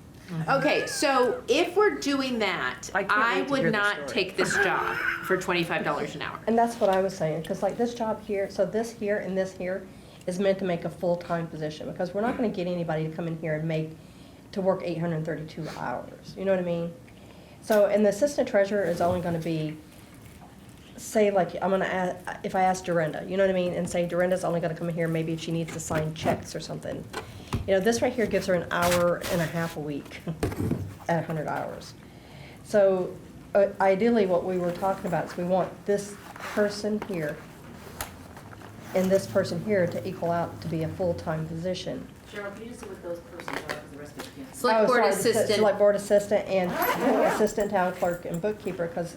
Okay, so if we're doing that, I can't I wait to would hear the not story. take this job for $25 an hour. And that's what I was saying, because like this job here, so this here and this here is meant to make a full-time position, because we're not gonna get anybody to come in here and to work 832 hours, you know what I mean? So, and the assistant treasurer is only gonna be, say like, if I ask Dorinda, you know what I mean, and say Dorinda's only gonna come in here maybe if she needs to sign checks or something. You know, this right here gives her an hour and a half a week at 100 hours. So ideally, what we were talking about is we want this person here and this person here to equal out to be a full-time position. Cheryl, can you just see what those persons are, because the rest of us can't. Select board sorry, assistant. Select board assistant and assistant town clerk and bookkeeper, because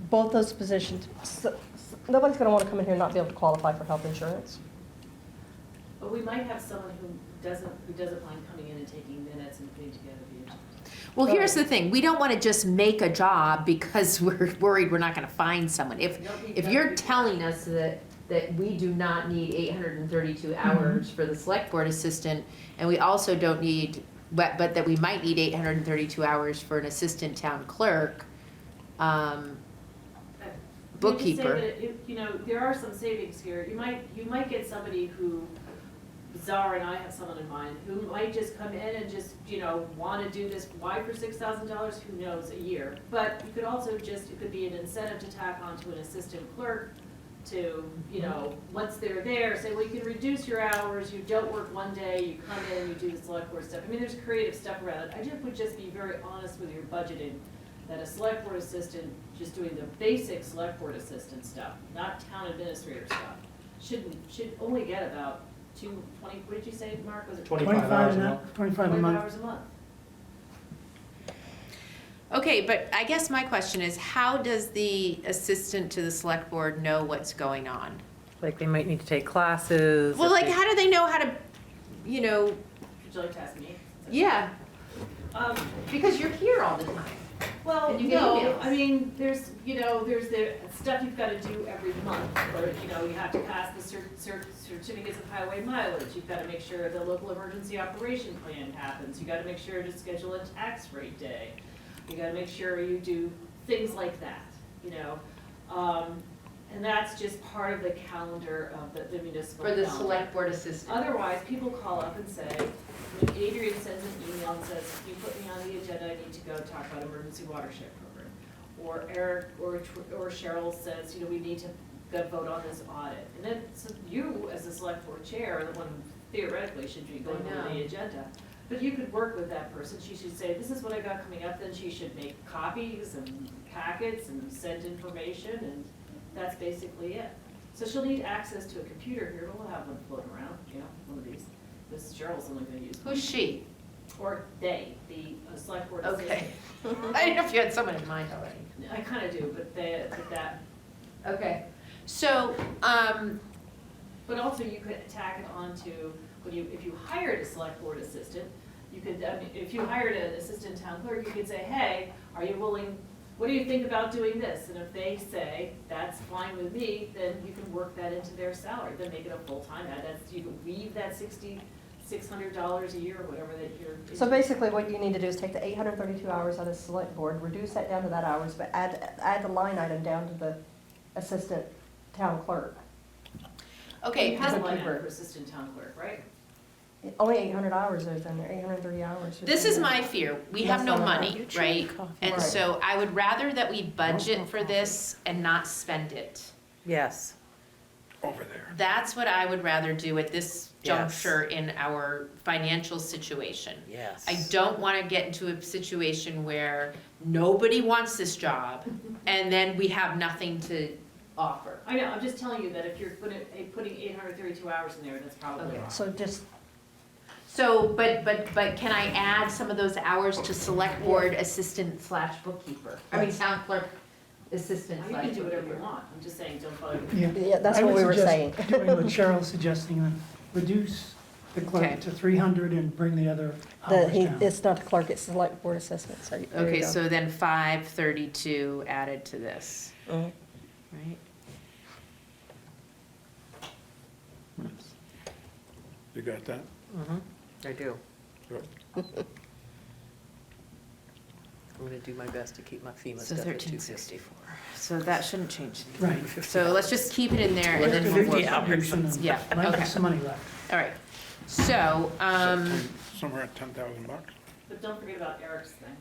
both those positions, nobody's gonna wanna come in here and not be able to qualify for health insurance. But we might have someone who doesn't mind coming in and taking minutes and putting together the agenda. Well, here's the thing, we don't want to just make a job because we're worried we're not going to find someone. If you're telling us that we do not need 832 hours for the select board assistant, and we also don't need, but that we might need 832 hours for an assistant town clerk, bookkeeper. Can I just say that, you know, there are some savings here. You might get somebody who, Zara and I have someone in mind, who might just come in and just, you know, want to do this. Why for $6,000? Who knows, a year. But you could also it could be an incentive to tack onto an assistant clerk to, you know, once they're there, say, well, you can reduce your hours, you don't work one day, you come in, you do the select board stuff. I mean, there's creative stuff around it. I would just be very honest with your budgeting, that a select board assistant, just doing the basic select board assistant stuff, not town administrator stuff, should only get about 220, what did you say, Mark? Was it 25 hours a month. 25 a 25 month. hours a month? Okay, but I guess my question is, how does the assistant to the select board know what's going on? Like they might need to take classes. Well, if like, they- how do they know how to, you know, Would you like to ask me? yeah, Um, because you're here all the time. Well, And you get no, emails. I mean, there's the stuff you've got to do every month, or, you know, you have to pass the certificates of highway mileage, you've got to make sure the local emergency operation plan happens, you got to make sure to schedule a tax rate day, you got to make sure you do things like that, you know? And that's just part of the calendar of the municipal For the calendar. select board assistant. Otherwise, people call up and say, when Adrian sends an email and says, you put me on the agenda, I need to go talk about emergency watershed program. Or Eric or Cheryl says, we need to go vote on this audit. And then so you, as the select board chair, are the one who theoretically should be going I know. on the agenda. But you could work with that person. She should say, this is what I got coming up. Then she should make copies and packets and send information, and that's basically it. So she'll need access to a computer here, but we'll have one floating around, one of these. This Cheryl's only gonna use one. Who's she? Or they, the select board assistant. Okay. I didn't know if you had someone in mind already. I kinda do, but that, Okay, so, but also you could tack it onto, if you hired a select board assistant, you could, if you hired an assistant town clerk, you could say, hey, are you willing, what do you think about doing this? And if they say, that's fine with me, then you can work that into their salary, then make it a full-time ad. You can weave that $6,600 a year or whatever that you're. So basically, what you need to do is take the 832 hours out of select board, reduce that down to that hours, but add the line item down to the assistant town clerk. okay, You have a line Bookkeeper. item for assistant town clerk, right? Only 800 hours is in there, 830 hours. this is my fear. We have no Less than money, right? And Right. so I would rather that we budget for this and not spend it. Yes. Over there. That's what I would rather do at this Yes. juncture in our financial situation. Yes. I don't want to get into a situation where nobody wants this job and then we have nothing to offer. I know, I'm just telling you that if you're putting 832 hours in there, that's probably Okay. wrong. So just, So, but can I add some of those hours to select board assistant / bookkeeper? I mean, town clerk assistant / You can do whatever you bookkeeper. want, I'm just saying, don't bother. yeah, that's I what would we were suggest saying. Doing what Cheryl's suggesting, then reduce the Okay. clerk to 300 and bring the other hours down. It's not the clerk, it's select board assistant, so there you Okay, go. so then 532 added to this, Mhm. right? You got that? I do. Good. I'm gonna do my best to keep my FEMA So stuff at 1364. 250. So that shouldn't change. Right. So let's just keep it in there and then we'll 50 work. contribution and Yeah, might okay. have some money left. All right, so, Somewhere at 10,000 bucks? But don't forget about Eric's thing.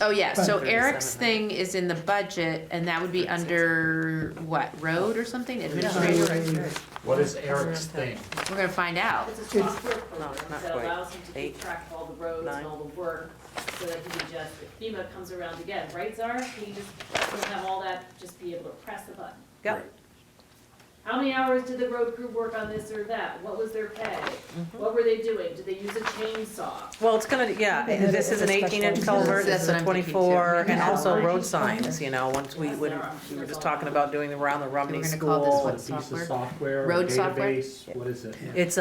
oh yeah, so 3700. Eric's thing is in the budget and that would be under what, road or something, administrative? What is Eric's thing? We're gonna find out. It's a software program not that quite. allows him to keep 8, track of all the roads 9. and all the work, so that he can just, if FEMA comes around again, right, Zara? He just, he'll have all that, just be able to press the button. Yep. How many hours did the road crew work on this or that? What was their pay? Mm-hmm. What were they doing? Did they use a chainsaw? Well, it's gonna, yeah, this is an 18-inch culvert, this is That's a what I'm thinking, 24, too. and also Yeah. road signs, once we were just talking about doing around the Rumney we're gonna call this School. what? Piece of Software? software, Road software? database, what is it? It's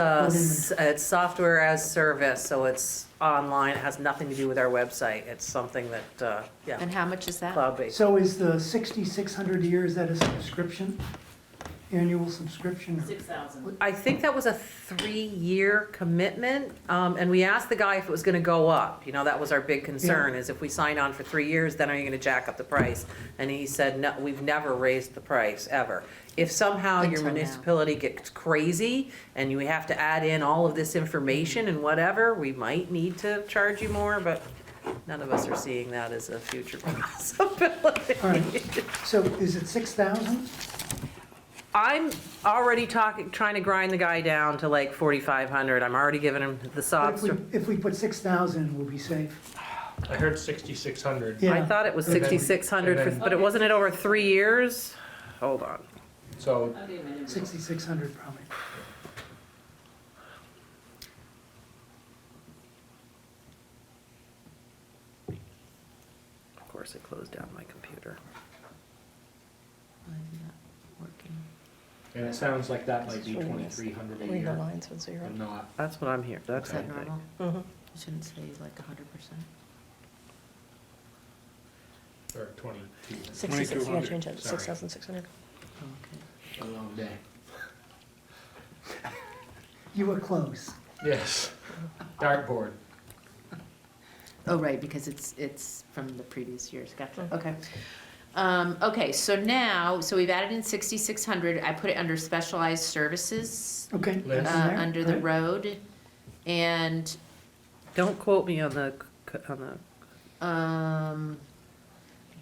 it's software as service, so it's online, it has nothing to do with our website, it's something that, yeah, And how much is that? cloud-based. So is the 6,600 a year, is that a subscription? Annual subscription? or- 6,000. I think that was a 3-year commitment, and we asked the guy if it was gonna go up, that was our big concern, is if we sign on for 3 years, then are you gonna jack up the price? And he said, no, we've never raised the price, ever. If somehow your Until now. municipality gets crazy, and you have to add in all of this information and whatever, we might need to charge you more, but none of us are seeing that as a future possibility. All right, so is it 6,000? I'm already trying to grind the guy down to like 4,500. I'm already giving him the But soft. if we put 6,000, we'll be safe. I heard 6,600. Yeah. I thought it was And then- 6,600, and then- but it wasn't it over 3 years? Hold on. So I'll give you my number. 6,600 probably. Of course, I closed down my computer. And it sounds like that might be 2,300 a Read the year, lines with zero. and not, That's what I'm here. That's Is that what I think. normal? Mhm. You shouldn't say like 100%. or 22. 66, you gotta 2,200. change that to Sorry. 6,600. A long day. You were close. Yes, dartboard. Oh, right, because it's from the previous years, gotcha, okay. Okay, so now, so we've added in 6,600, I put it under specialized services, Okay. Liz? that's in there, under the right? road, and, Don't quote me on the,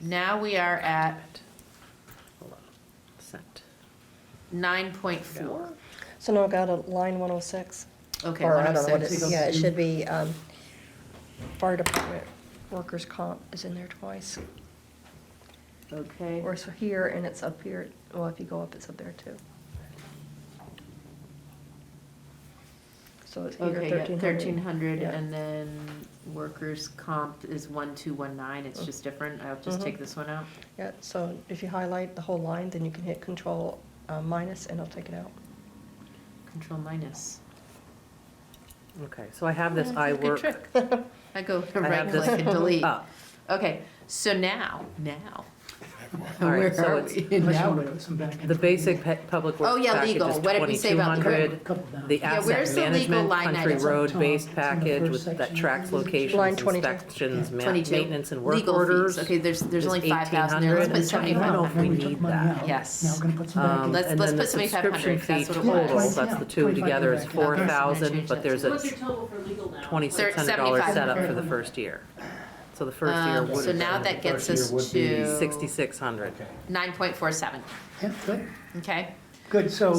now we are at hold on, cent. 9.4. So now I got a line 106. Okay, Or I don't know what 106. it's, yeah, it should be, fire department, workers' comp is in there twice. Okay. Or it's here and it's up here, well, if you go up, it's up there too. So it's here, Okay, yeah, 1,300. 1,300, Yeah. and then workers' comp is 1,219, it's just different, I'll just take this one out. Yeah, so if you highlight the whole line, then you can hit control minus and it'll take it out. Control minus. Okay, so I have this That's I a good work. trick. I go I right have this click and delete. up. Okay, so now, All right, where so are it's we? Unless you Now- want to put some back in. The basic public works Oh, yeah, package legal. is What did we say about legal? 2,200. Couple down. The Yeah, where's asset the legal management, line country item? road-based It's in the package first with, that section. tracks locations, Line 22. inspections, Yeah. 22. maintenance and work Legal orders. fees. Okay, there's is only 5,000 there. Let's put 1,800. I don't know if we Then we need took money that. out. Yes. Now we're gonna put some back in. Let's- And let's then the put 7,500, subscription fee that's what it was. total, that's the two 25 together is back in. Okay, so I'm gonna 4,000, change but that there's to- a What's your total for legal now? $2,600 setup for the 7,500. first year. So the first year would So have now been that gets First us year would be to 6,600. 9.47, Yeah, good, okay? good, so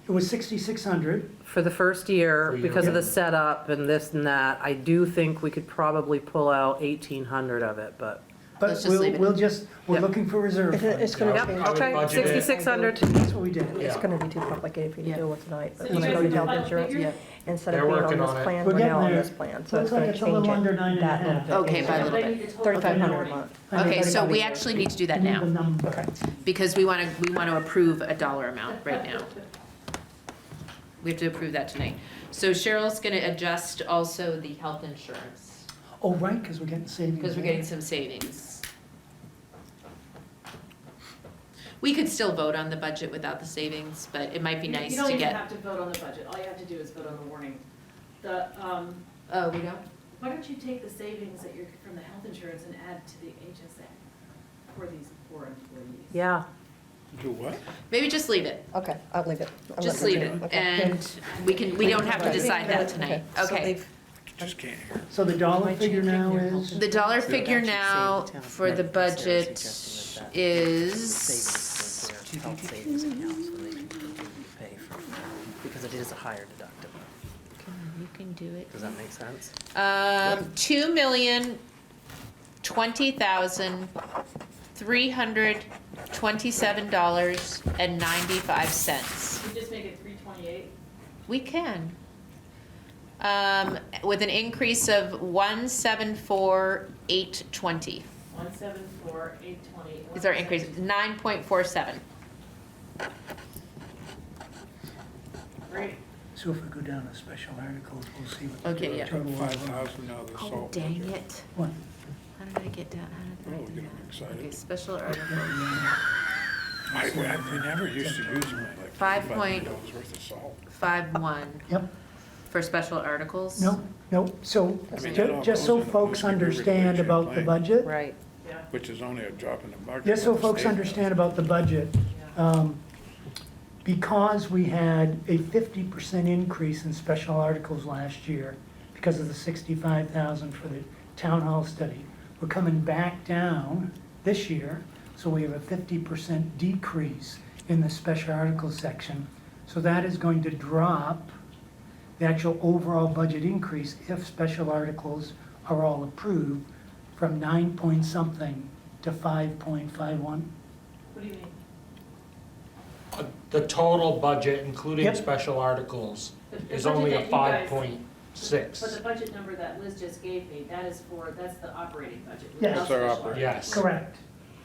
it was 6,600. For the first year, For because of year. the setup and this and that, I do think we could probably pull out 1,800 of it, but. But Let's just leave it. we're Yep. looking for reserve It's funds. gonna Yeah. change. I would Okay, budget it. 6,600. That's what we did. It's Yeah. gonna be too complicated for you to Yeah. deal with tonight, but So when you I go guys to have health final insurance, figure? instead They're of being working on on this it. plan, We're we're now getting on there. this plan, so Looks it's like gonna it's a little change under it 9.5. that little bit. Okay, by a little I bit. need the total 3,500 a for month. I need Okay, the so we number. actually need to do that I need now, the number. because we want to approve a dollar amount right now. We have to approve that tonight. So Cheryl's gonna adjust also the health insurance, Oh, right, because we're getting savings. because we're getting some savings. We could still vote on the budget without the savings, but it might be nice You don't to even get. have to vote on the budget, all you have to do is vote on the warning. The, Oh, we don't? why don't you take the savings that you're, from the health insurance and add to the HSA for these poor employees? Yeah, Do what? Maybe just leave it, Okay, I'll leave it. I'm just not gonna leave do it, Okay. and we don't have to decide that tonight, okay? Just can't hear. So the dollar figure now is, The dollar figure now for the budget is, health savings accounts where they can pay for, because it is a higher deductible. you can do it. Does that make sense? $2,020,327.95. You just make it 328? We can. With an increase of 174,820 174,820. is our increase, 9.47. Great. so if we go down to special articles, we'll see what the Okay, yeah. total was. 5,000 now, the Oh, salt. dang it. What? How did I get down? How Oh, did I getting do that? excited. Okay, special article, We never used to use them at like $5 worth of salt. 5.1 Yep, for special articles. no, no, so, I mean, that all just so goes in the folks Michigan River understand Glacier about the Plain. budget, Right. Yeah. Which is only a drop in the bucket. just so for the folks state. understand about the budget, because we had a 50% increase in special articles last year because of the 65,000 for the town hall study, we're coming back down this year, so we have a 50% decrease in the special articles section. So that is going to drop the actual overall budget increase if special articles are all approved from 9 point something to 5.51. What do you mean? The total budget, including Yep. special articles, The is budget only that a you guys- 5.6. But the budget number that Liz just gave me, that's the operating budget. Yes. without That's our special operating. Yes. Correct.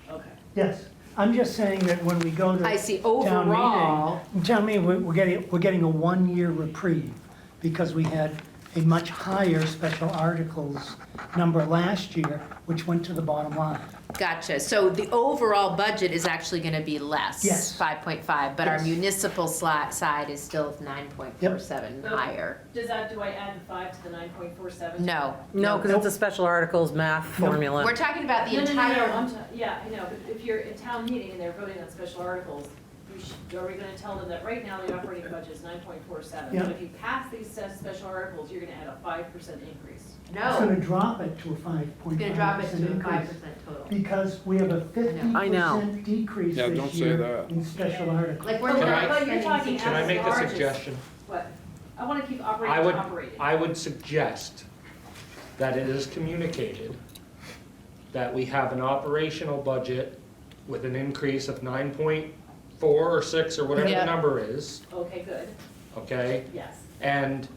articles. Okay. Yes, I'm just saying that when we go to I see, town overall, meeting, we're getting a 1-year reprieve because we had a much higher special articles number last year, which went to the bottom line. Gotcha. So the overall budget is actually going to be less. Yes. 5.5, but our Yes. municipal side is still 9.47 Yep. higher. Do I add the 5 to the 9.47? No. No, because it's a special articles math formula. We're talking about the No, entire. yeah, I know, but if you're at town meeting and they're voting on special articles, are we gonna tell them that right now the operating budget is 9.47? Yeah. But if you pass these special articles, you're gonna add a 5% increase. It's No, gonna drop it to a 5.5% it's going to drop it to a increase. 5% total. Because we have a I know. 50% decrease Yeah, this don't say year that. in special articles. Like we're But not you're spending talking Can I make a large as- suggestion? What? I wanna keep I operating would, operating. I would suggest that it is communicated that we have an operational budget with an increase of 9.4 or 6 or whatever Yeah. the number is, Okay, good, okay? yes, And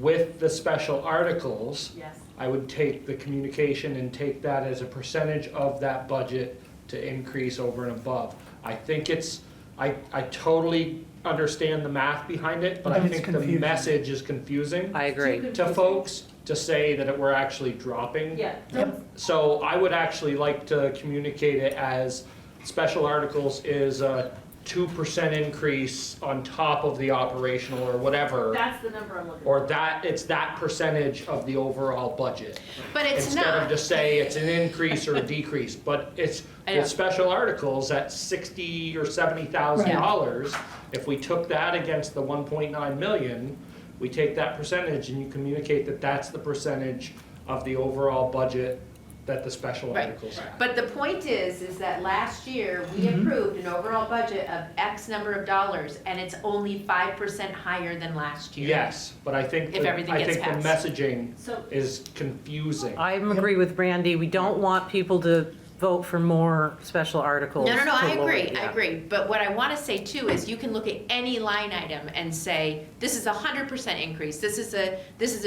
with the special articles, yes. I would take the communication and take that as a percentage of that budget to increase over and above. I think it's, I totally understand the math behind it, but I But it's think the confusing. message is confusing I agree. to folks to say that we're actually dropping. Yeah, Yep. So I would actually like to communicate it as special articles is a 2% increase on top of the operational or whatever. that's the number I'm looking for. Or that, it's that percentage of the overall budget. But it's Instead of not. just say it's an increase or a decrease, but it's, I know. with special articles at $60,000 or $70,000, if we took that against the 1.9 million, we take that percentage and you communicate that that's the percentage of the overall budget that the special Right. articles have. But the point is that last year, we Mhm. approved an overall budget of X number of dollars, and it's only 5% higher than last year. Yes, but I think, If everything gets the passed. messaging So, is confusing. I agree with Brandy. We don't want people to vote for more special articles. No, I to lower- agree, I yeah. agree. But what I want to say too is you can look at any line item and say, this is a 100% increase, this is a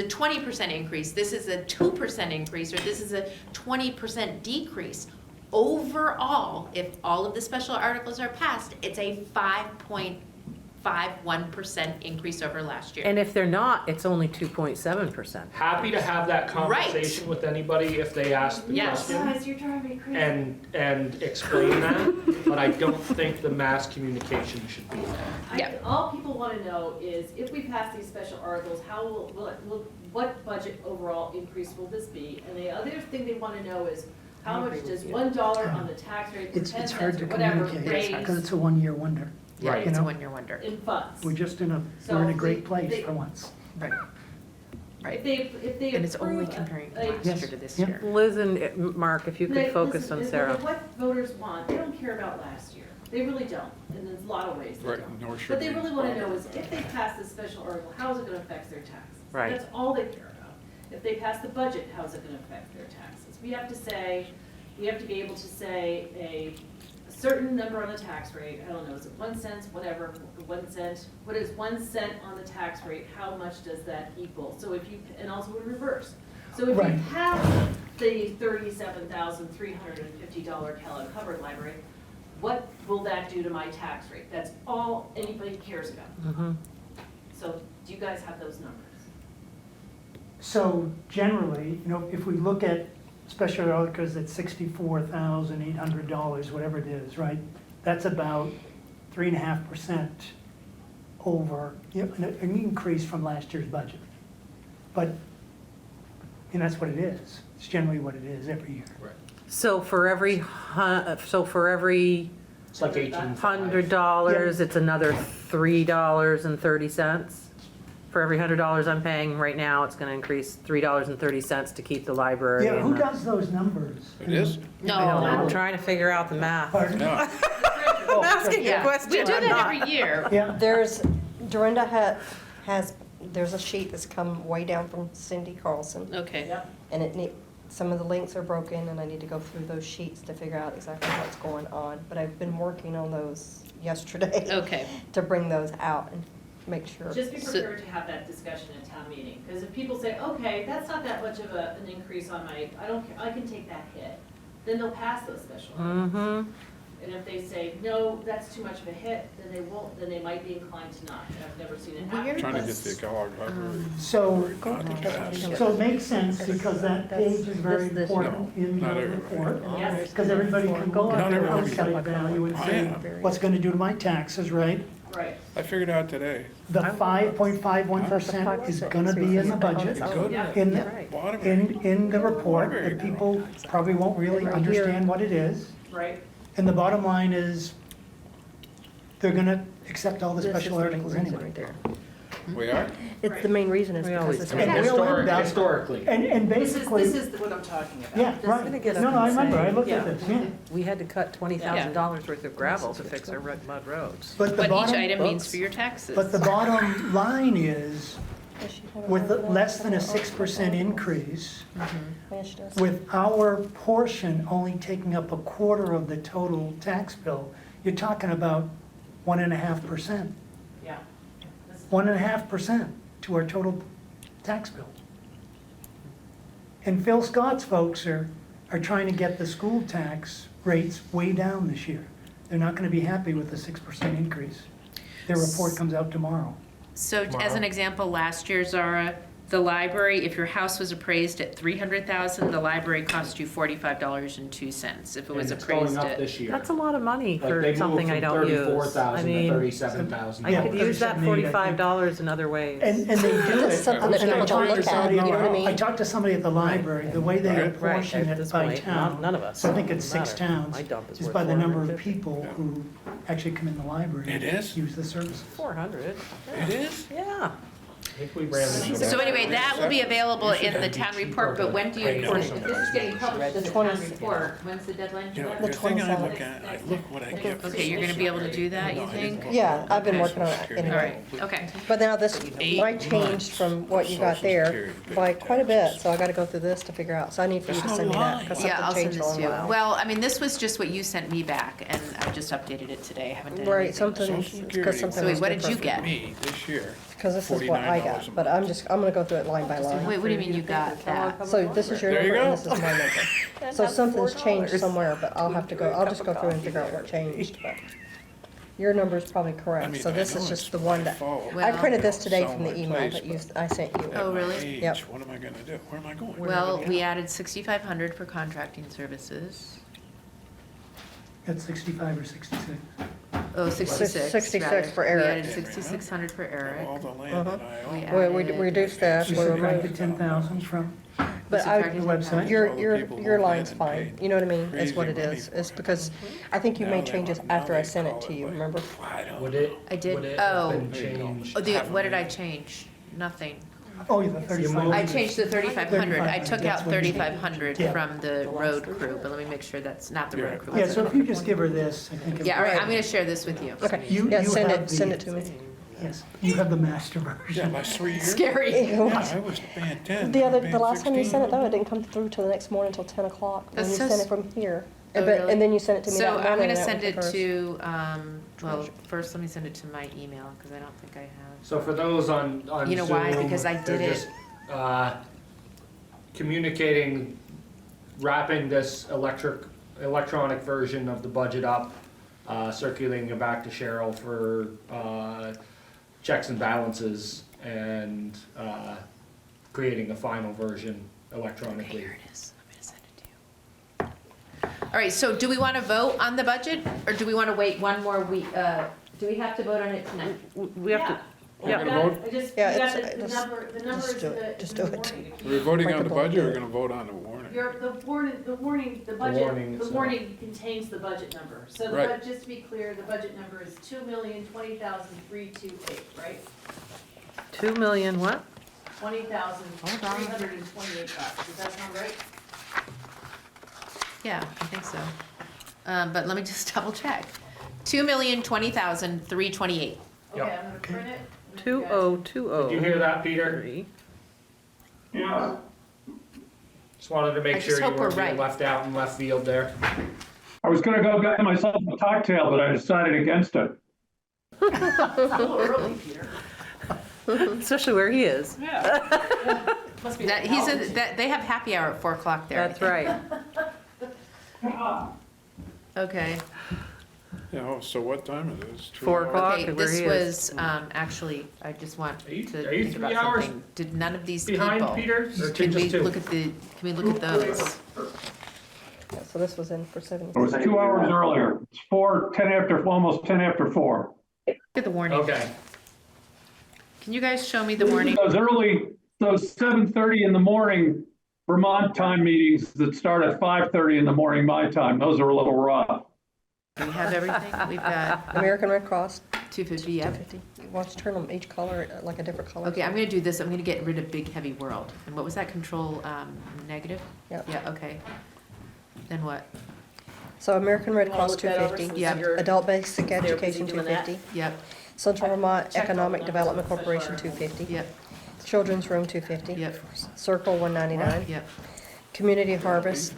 20% increase, this is a 2% increase, or this is a 20% decrease. Overall, if all of the special articles are passed, it's a 5.51% increase over last year. And if they're not, it's only 2.7%. Happy to have that conversation with anybody if they ask the Yes. question. guys, you're driving me crazy. And explain that, but I don't think the mass communication should be that. Yeah. All people want to know is, if we pass these special articles, how what budget overall increase will this be? And the other thing they want to know is, how I much agree does with you. $1 on the tax rate, or 10 It's hard cents, to or whatever, communicate, because raise it's a one-year wonder. Yeah, Right. it's a You know? one-year wonder. in funds? We're just in a, So we're in a they- great place they- for once. Right. If they And it's only approve comparing a- last Yes. year to this Yeah. year. Liz and Mark, if you could Like, focus listen, on is Sarah. What voters want, they don't care about last year. They really don't, and there's a lot of ways they Right, don't. nor should What they we. really want to know is, if they pass this special article, how is it going to affect their taxes? Right. That's all they care about. If they pass the budget, how is it going to affect their taxes? We have to be able to say a certain number on the tax rate, I don't know, is it 1 cent, whatever, 1 cent? What is 1 cent on the tax rate, how much does that equal? So if you, and also in reverse. So if you Right. have the $37,350 Kellogg Hubbard Library, what will that do to my tax rate? That's all anybody cares about. Mhm. So do you guys have those numbers? So generally, you know, if we look at special articles at $64,800, whatever it is, right? That's about 3.5% over, you know, an increase from last year's budget. But, and that's what it is. It's generally what it is every year. So for every, It's like 18. $100, it's another $3.30. For every $100 I'm paying right now, it's gonna increase $3.30 to keep the library. Yeah, in who the- does those numbers? It is? I don't know, I'm trying to figure out the math. Pardon? No. I'm asking a Yeah, question, we do I'm that not- every year. Yeah, There's, Dorinda has, there's a sheet that's come way down from Cindy Carlson, Okay. Yep. and some of the links are broken, and I need to go through those sheets to figure out exactly what's going on. But I've been working on those yesterday Okay. to bring those out and make sure. Just be So- prepared to have that discussion at town meeting, because if people say, okay, that's not that much of an increase on my, I don't care, I can take that hit, then they'll pass those special articles. Mhm. And if they say, no, that's too much of a hit, then they won't, then they might be inclined to not. And I've never seen it happen. Trying to get the Kellogg Library. So, Podcast. so it makes sense because that page is very This- important in not the everybody. report. Yes. Because everybody can go Not out there everybody. and site value and I say, am. what's gonna do to my taxes, right? Right. I figured out today. The 5.51% is gonna be in the budget, Good. Yeah. in the, Waterbury. in the report, that people probably won't really understand what it is. Right. And the bottom line is, they're gonna accept all the special articles anyway. We are? It's, the main reason is We because always it's. do. And we'll end up- Historically. And basically, This is what I'm talking about. yeah, This- right. gonna get No, up no, I and remember, say- I looked Yeah. at this, yeah. We had to cut $20,000 worth of gravel to fix our mud roads. But the What each bottom, item means for your taxes. but the bottom line is, with less than a 6% increase, with our portion only taking up a quarter of the total tax bill, you're talking about 1.5%. Yeah. 1.5% to our total tax bill. And Phil Scott's folks are trying to get the school tax rates way down this year. They're not gonna be happy with the 6% increase. Their report comes out tomorrow. So as an example, last year, Zara, the library, if your house was appraised at 300,000, the library cost you $45.02. If it was And it's appraised going up at. this year. That's a lot of money Like, for they moved something from I don't use. 34,000 I to mean, 37,000. I Yeah, could use that 37,800, I think. $45 in other ways. And they do That's it. something that And I people talked don't to look at, somebody you know what I mean? I talked to somebody at the library, the way they Right. apportion At it this by point, town. none of us. So I think it's Doesn't 6 matter. towns. My dump is Is worth by the number of 450. people who actually come in the library. It is? Use the services. 400. It is? Yeah. I think we ran the number. So anyway, that will be available in the town report, but when do you, I know. this is getting published in the town 20th. report. When's the deadline You for know, that? the thing I 27th. look at, I look what I get. for Okay, you're gonna be able to do that, you No, I think? didn't. Yeah, I've been Okay. working on it Security. All anyway. right, okay. But now this, mine changed from what you got there by quite a bit, so I gotta go through this to figure out. So I need for you to There's no send me that, line. because Yeah, I'll something send changed this a to you. long while. Well, I mean, this was just what you sent me back, and I just updated it today. I haven't done Right, anything. something, Social because Security. something So wait, was what did you different. get? Me, this year. Because this is what I $49 a got, but I'm gonna go through it line by line. Wait, what do you mean you got that? So this is your There you number and this go. is my number. So something's changed somewhere, but I'll have to go, I'll just go through and figure out what changed, but your number's probably I correct. mean, So I this know is it's just the one that, fall. I Well- printed this today Sell from the my email place, that you, but I sent you. at Oh, my really? age, Yep. What am I gonna do? Where am I going? Well, we added 6,500 for contracting services. At 65 or 66. Oh, 66. 66 rather. for Eric. We added 6,600 for Eric. All the land that I We own. We reduced this, We we subtracted removed, 10,000 from, but I, the website. your line's fine, you know what I mean? It's what it Crazy money is. for It's it. because, I think you Now made they changes want- now after I they sent it call to it you, like- remember? I don't- Would it? I did- would it oh. have been There you go. changed? Oh, what did I change? Nothing. Oh, the 35. I changed the 3,500. I took out That's what you changed. 3,500 Yeah. from the road crew, but let me make sure that's not the road crew. Yeah, so if you just give her this, I think. Yeah, all right, I'm gonna share this with you. Okay, You- yeah, you send have it, send the- it to me. Yes, you have the master Yeah, version. last 3 years. Scary. Yeah, I was paying 10. The now other, I'm the paying last time you 16. sent it though, it didn't come through till the next morning until 10 o'clock. When That's you so sent s- it from here. Oh, But, really? and then you sent it to me that So morning. I'm gonna and that send went it first. to, well, first let me send it to my email, because I don't think I have. So for those on Zoom. You know why? Because I they're did it- just, communicating, wrapping this electronic version of the budget up, circulating it back to Cheryl for, checks and balances, and, creating a final version electronically. Here it is, I'm gonna send it to you. All right, so do we wanna vote on the budget, or do we wanna wait one more week? Do we have to vote on it tonight? We have to, We're yeah. gonna vote? I just, Yeah, you got it's- the just- number, the number just is do in it. the, Just in do the it. warning. We're voting Like on the the vote. budget, or we're gonna vote on the warning? The warning, the warning budget, the itself. warning contains the budget number. So the, Right. just to be clear, the budget number is 2,020,328, right? 2 million what? 20,328 bucks, does that sound right? Yeah, I think so. But let me just double check. 2,020,328. Okay, Yep. I'm gonna print it. 2020. Did you hear that, Peter? Yeah, Just wanted to I make just sure you hope we're weren't being right. left out in left field there. I was gonna go get myself a cocktail, but I decided against it. It's a little early, Peter. Especially where he is. Yeah. Must be. That, he's in, that, they have happy hour at 4 o'clock there. I That's think. right. Okay. Yeah, oh, so what time is it? It's 2 4 hours. o'clock. Okay, where this he is. was, actually, I just want Are you- to are you think 3 about hours something. Did none of these people? Behind Peter, or Can we just two? look at the, can we look at those? Yeah, so this was in for 7. It was 2 hours earlier. It's 10 after, almost 10 after 4. Look at the warning. Okay. Can you guys show me the warning? Those 7:30 in the morning Vermont time meetings that start at 5:30 in the morning my time, those are a little rough. Do we have everything? We've got American Red Cross, 250, yep. 250. Watch, turn them each color, like a different color. Okay, I'm gonna do this. I'm gonna get rid of big, heavy world. And what was that, control, negative? Yep. Yeah, okay. Then what? So American Red Wanna Cross, look that over 250. since Yeah. you're- Adult Basic they're busy Education, doing that? 250. Yep, Central Vermont Check all the Economic numbers Development on the Corporation, card. 250. yep, Children's Room, 250. yep, Circle, 199. yep, Community Harvest,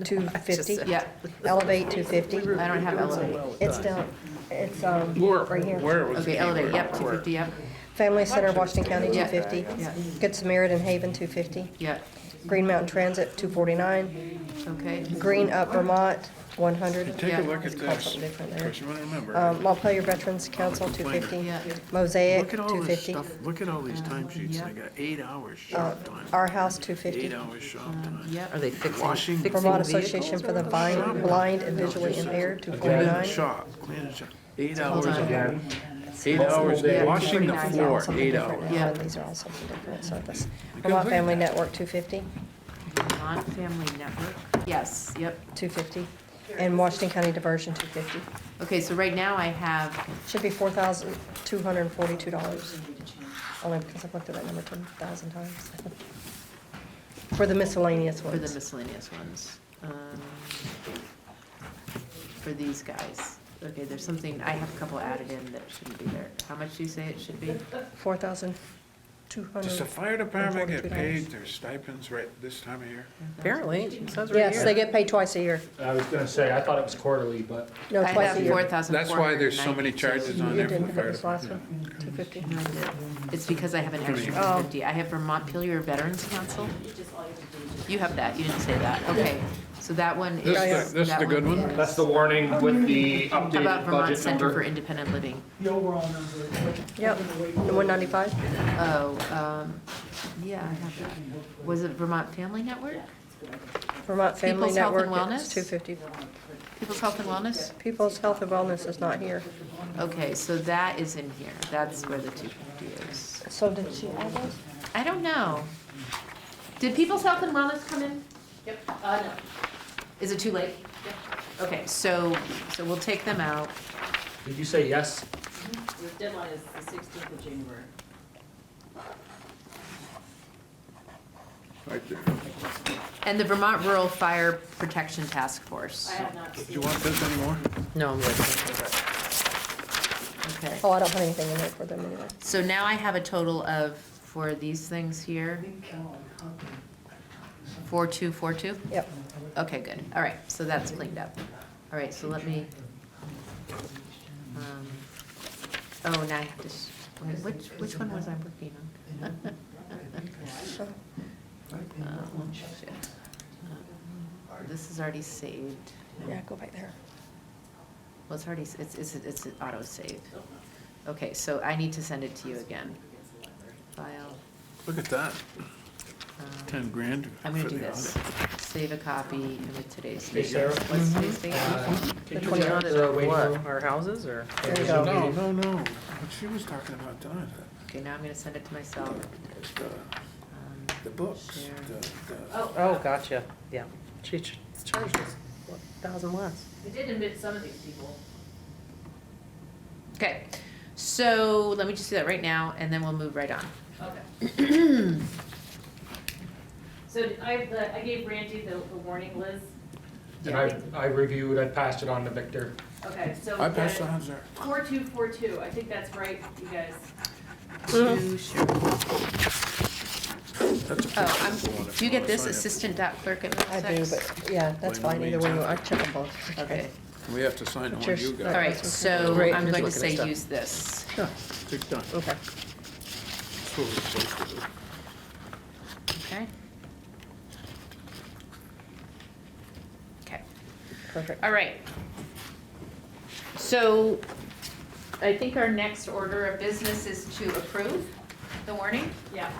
250. yep. Elevate, 250. I don't have elevate. It's down, it's, Where, right here. where was Okay, the elevate, keyword? yep, 250, yep, Family Center, Washington County, Yeah. 250. yeah, Good Samaritan Haven, 250. yep, Green Mountain Transit, 249. okay. Green Up Vermont, 100. Take Yeah. a look at It's called this, something different there. because you want to remember. Montpelier Veterans Council, 250. Yeah, Mosaic, Look at all this 250. stuff, look at all these timesheets, yeah. they got 8 hours shop time, Our House, 250. 8 hours shop time. yep. Are they fixing Washing- Vermont vehicles? Association for the Blind and Visually Impaired, Clean the 249. shop, clean the shop, 8 Hold hours on. again. 8 hours, Yeah. washing the 49. floor, Something 8 different hours. now, Yeah. and these are all something different, so this. look Vermont at Family that. Network, 250, Vermont Family Network, yes, yep. 250. And Washington County Diversion, 250. Okay, so right now I have, Should be $4,242. Only because I've looked at that number 10,000 times. For the miscellaneous for the ones. miscellaneous ones, for these guys. Okay, there's something, I have a couple added in that shouldn't be there. How much do you say it should be? $4,242. Does the fire department get paid their stipends right this time of year? Apparently, it says right Yes, here. they get paid twice a year. I was gonna say, I thought it was quarterly, but No, I twice have a year. 4,492. That's why there's so many charges on You there for the didn't put fire this last department. one, 250. No, I did. It's because I have an extra Oh. 50. I have Montpelier Veterans Council. You have that, you didn't say that. Okay, so that one is. This that the good one? is- that's the warning with the How about updated Vermont budget Center for number. Independent Living? The overall number. Yep, the 195? Oh, yeah, I have that. Was it Vermont Family Network? Vermont Family People's Health and Network, Wellness? it's 250. People's Health and Wellness? People's Health and Wellness is not here. Okay, so that is in here. That's where the 250 is. So did she add those? I don't know. Did People's Health and Wellness come in? Yep, no. Is it too late? Okay, so we'll take them out. Did you say yes? The deadline is the 16th of January. Right there. And the Vermont Rural Fire Protection Task Force. I have not Do seen. you want this anymore? No, I'm good. Okay. Oh, I don't put anything in there for them anyway. So now I have a total of, for these things here, 4242? Yep. Okay, good. All right, so that's cleaned up. All right, so let me, oh, now I have to, which one was I working on? Oh, shit. This is already saved. Yeah, go back there. Well, it's already, it's auto-save. Okay, so I need to send it to you again. File, Look at that, 10 grand I'm gonna for do the this. audit. Save a copy and with today's Hey, date. Sarah. What's today's date? Can you 20 audit the waiting what, room? our houses, or? There you go. No, no, no. What she was talking about doing, Okay, now I'm gonna send it to myself. the books, Share. Oh, gotcha, yeah. She charged us, what, 1,000 less. We did admit some of these people. Okay, so let me just do that right now, and then we'll move right on. Okay. So I gave Randy the warning, Liz. And I reviewed, I passed it on to Victor. Okay, so. I passed on there. 4242, I think that's right, you guys. Two, sure. That's a Oh, pretty simple one if do you get wanna this sign it. assistant dot clerk at I do, Middlesex? but yeah, that's By no fine either means way. have I to. check them both. Okay, We have to sign the one Cheers. you all got. right, so Great, I'm just going to looking at say stuff. use this. Yeah, it's done. Okay. That's what we're supposed to do. Okay. Okay, Perfect. all right. So I think our next order of business is to approve the warning Yeah,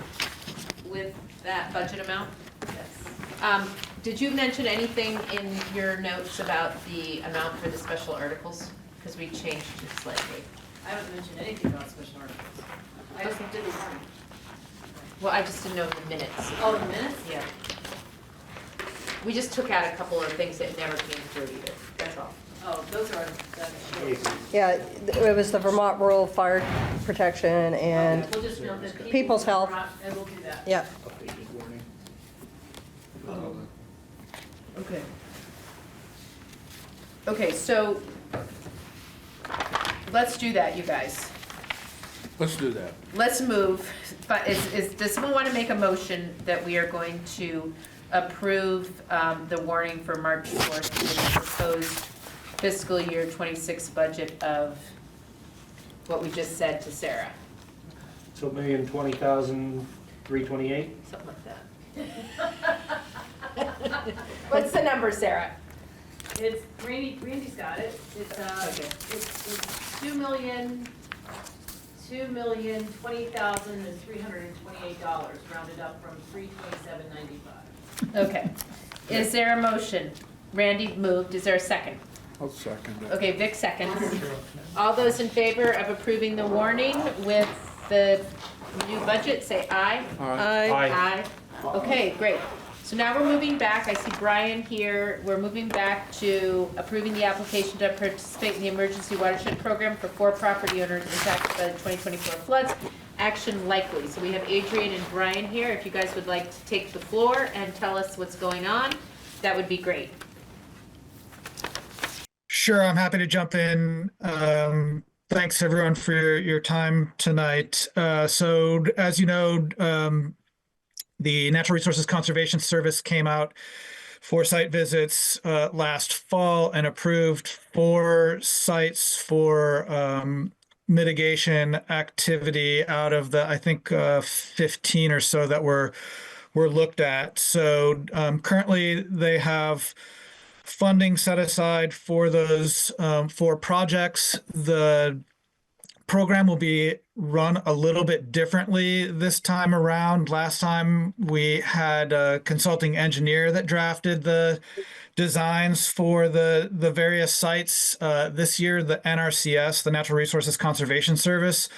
with that budget amount. yes. Did you mention anything in your notes about the amount for the special articles? Because we changed it slightly. I haven't mentioned anything about special articles. I just did the warning. Well, I just didn't know the minutes. Oh, the minutes? Yeah. We just took out a couple of things that never came through either, that's all. Oh, those are, that's. Yeah, it was the Vermont Rural Fire Protection and, We'll just note that People's Health. And we'll do that. yeah. Updated warning. Okay. Okay, so let's do that, you guys. Let's do that. Let's move, but does someone want to make a motion that we are going to approve the warning for March 4th for the proposed fiscal year 26 budget of what we just said to Sarah? So $1,020,328? Something like that. What's the number, Sarah? It's, Randy's got it. It's, Okay. it's $2,020,328, rounded up from $327.95. Okay. Is there a motion? Randy moved. Is there a second? I'll second it. Okay, Vic seconds. All those in favor of approving the warning with the new budget, say aye. Aye. Aye. Okay, great. So now we're moving back. I see Brian here. We're moving back to approving the application to participate in the emergency watershed program for 4 property owners impacted by the 2024 floods. Action likely. So we have Adrian and Brian here. If you guys would like to take the floor and tell us what's going on, that would be great. Sure, I'm happy to jump in. Thanks everyone for your time tonight. So as you know, the Natural Resources Conservation Service came out for site visits last fall and approved 4 sites for mitigation activity out of the, I think, 15 or so that were looked at. So currently they have funding set aside for those 4 projects. The program will be run a little bit differently this time around. Last time we had a consulting engineer that drafted the designs for the various sites. This year, the NRCS, the Natural Resources Conservation Service,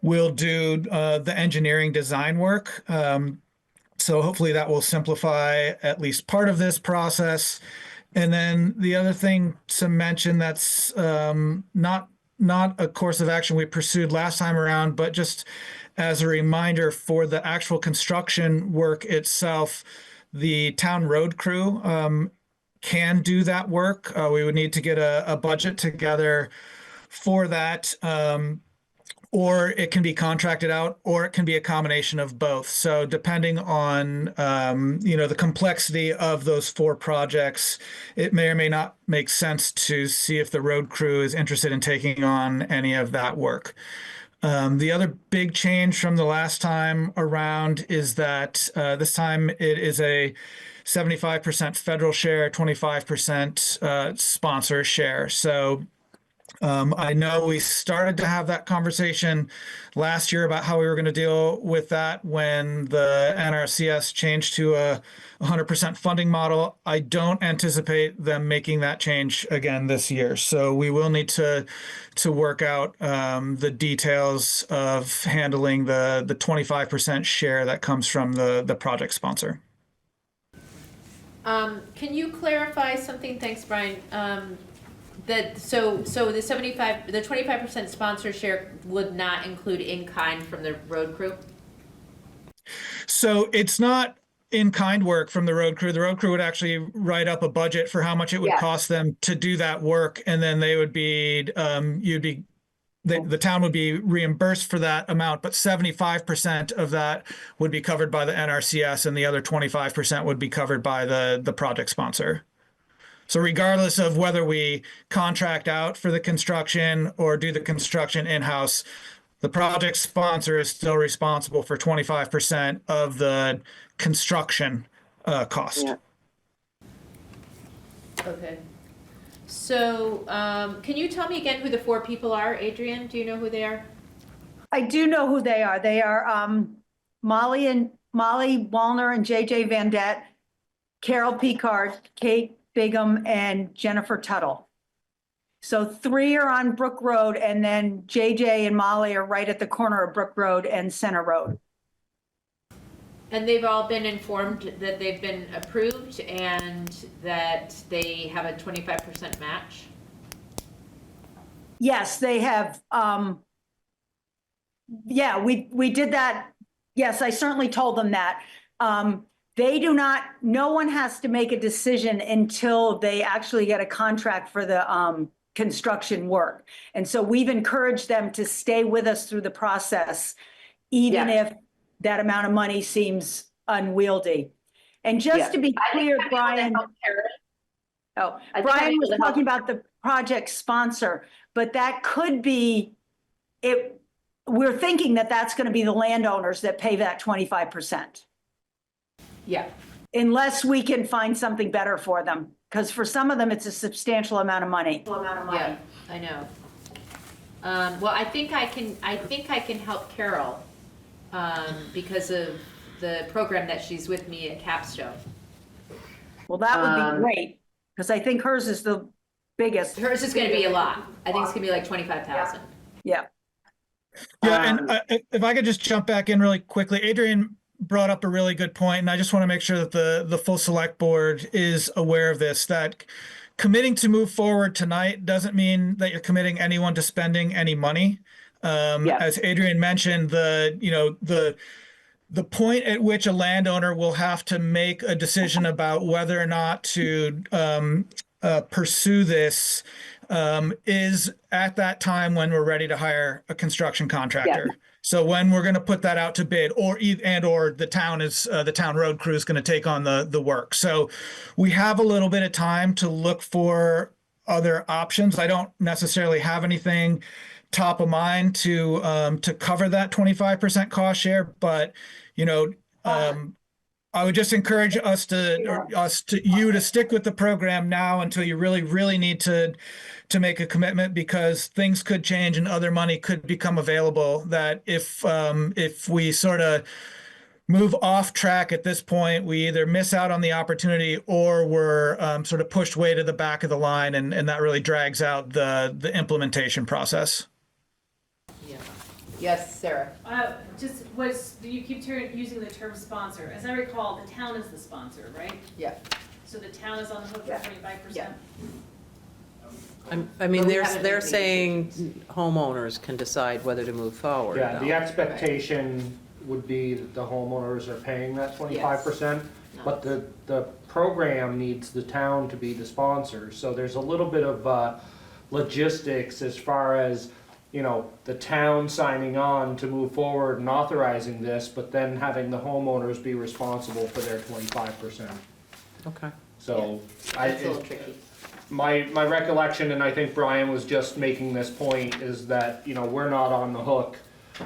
will do the engineering design work. So hopefully that will simplify at least part of this process. And then the other thing to mention that's not a course of action we pursued last time around, but just as a reminder for the actual construction work itself, the town road crew can do that work. We would need to get a budget together for that. Or it can be contracted out, or it can be a combination of both. So depending on, the complexity of those 4 projects, it may or may not make sense to see if the road crew is interested in taking on any of that work. The other big change from the last time around is that this time it is a 75% federal share, 25% sponsor share. So I know we started to have that conversation last year about how we were going to deal with that when the NRCS changed to a 100% funding model. I don't anticipate them making that change again this year. So we will need to work out the details of handling the 25% share that comes from the project sponsor. Can you clarify something? Thanks, Brian. That so the 25% sponsor share would not include in-kind from the road crew? So it's not in-kind work from the road crew. The road crew would actually write up a budget for how much it would cost them to do that work, and then they would be the town would be reimbursed for that amount, but 75% of that would be covered by the NRCS, and the other 25% would be covered by the project sponsor. So regardless of whether we contract out for the construction or do the construction in-house, the project sponsor is still responsible for 25% of the construction cost. Okay. So, can you tell me again who the 4 people are? Adrian, do you know who they are? I do know who they are. They are Molly Wallner and JJ Vandette, Carol Picard, Kate Bigham, and Jennifer Tuttle. So 3 are on Brook Road, and then JJ and Molly are right at the corner of Brook Road and Center Road. And they've all been informed that they've been approved and that they have a 25% match? Yes, they have. Yeah, we did that. Yes, I certainly told them that. They do not, no one has to make a decision until they actually get a contract for the construction work. And so we've encouraged them to stay with us through the process, even if that amount of money seems unwieldy. And just to be clear, Brian, Brian was talking about the project sponsor, but that could be it. We're thinking that that's going to be the landowners that pay that 25%. Yeah. Unless we can find something better for them, because for some of them, it's a substantial amount of money. Yeah, I know. Well, I think I can help Carol because of the program that she's with me at Capstone. Well, that would be great, because I think hers is the biggest. Hers is going to be a lot. I think it's going to be like 25,000. Yeah. Yeah, and if I could just jump back in really quickly, Adrian brought up a really good point, and I just want to make sure that the full select board is aware of this, that committing to move forward tonight doesn't mean that you're committing anyone to spending any money. As Adrian mentioned, the point at which a landowner will have to make a decision about whether or not to pursue this is at that time when we're ready to hire a construction contractor. So when we're going to put that out to bid, or the town road crew is going to take on the work. So we have a little bit of time to look for other options. I don't necessarily have anything top of mind to cover that 25% cost share, but I would just encourage you to stick with the program now until you really need to make a commitment, because things could change and other money could become available. That if we sort of move off track at this point, we either miss out on the opportunity or we're sort of pushed way to the back of the line, and that really drags out the implementation process. Yeah. Yes, Sarah. You keep using the term sponsor. As I recall, the town is the sponsor, right? Yeah. So the town is on the hook for 25%? Yeah. I mean, they're saying homeowners can decide whether to move forward. Yeah, the though. expectation would be that the homeowners are paying that 25%, but the program needs the town to be the sponsor. So there's a little bit of logistics as far as, the town signing on to move forward and authorizing this, but then having the homeowners be responsible for their 25%. Okay. So It's a little tricky. my recollection, and I think Brian was just making this point, is that, we're not on the hook.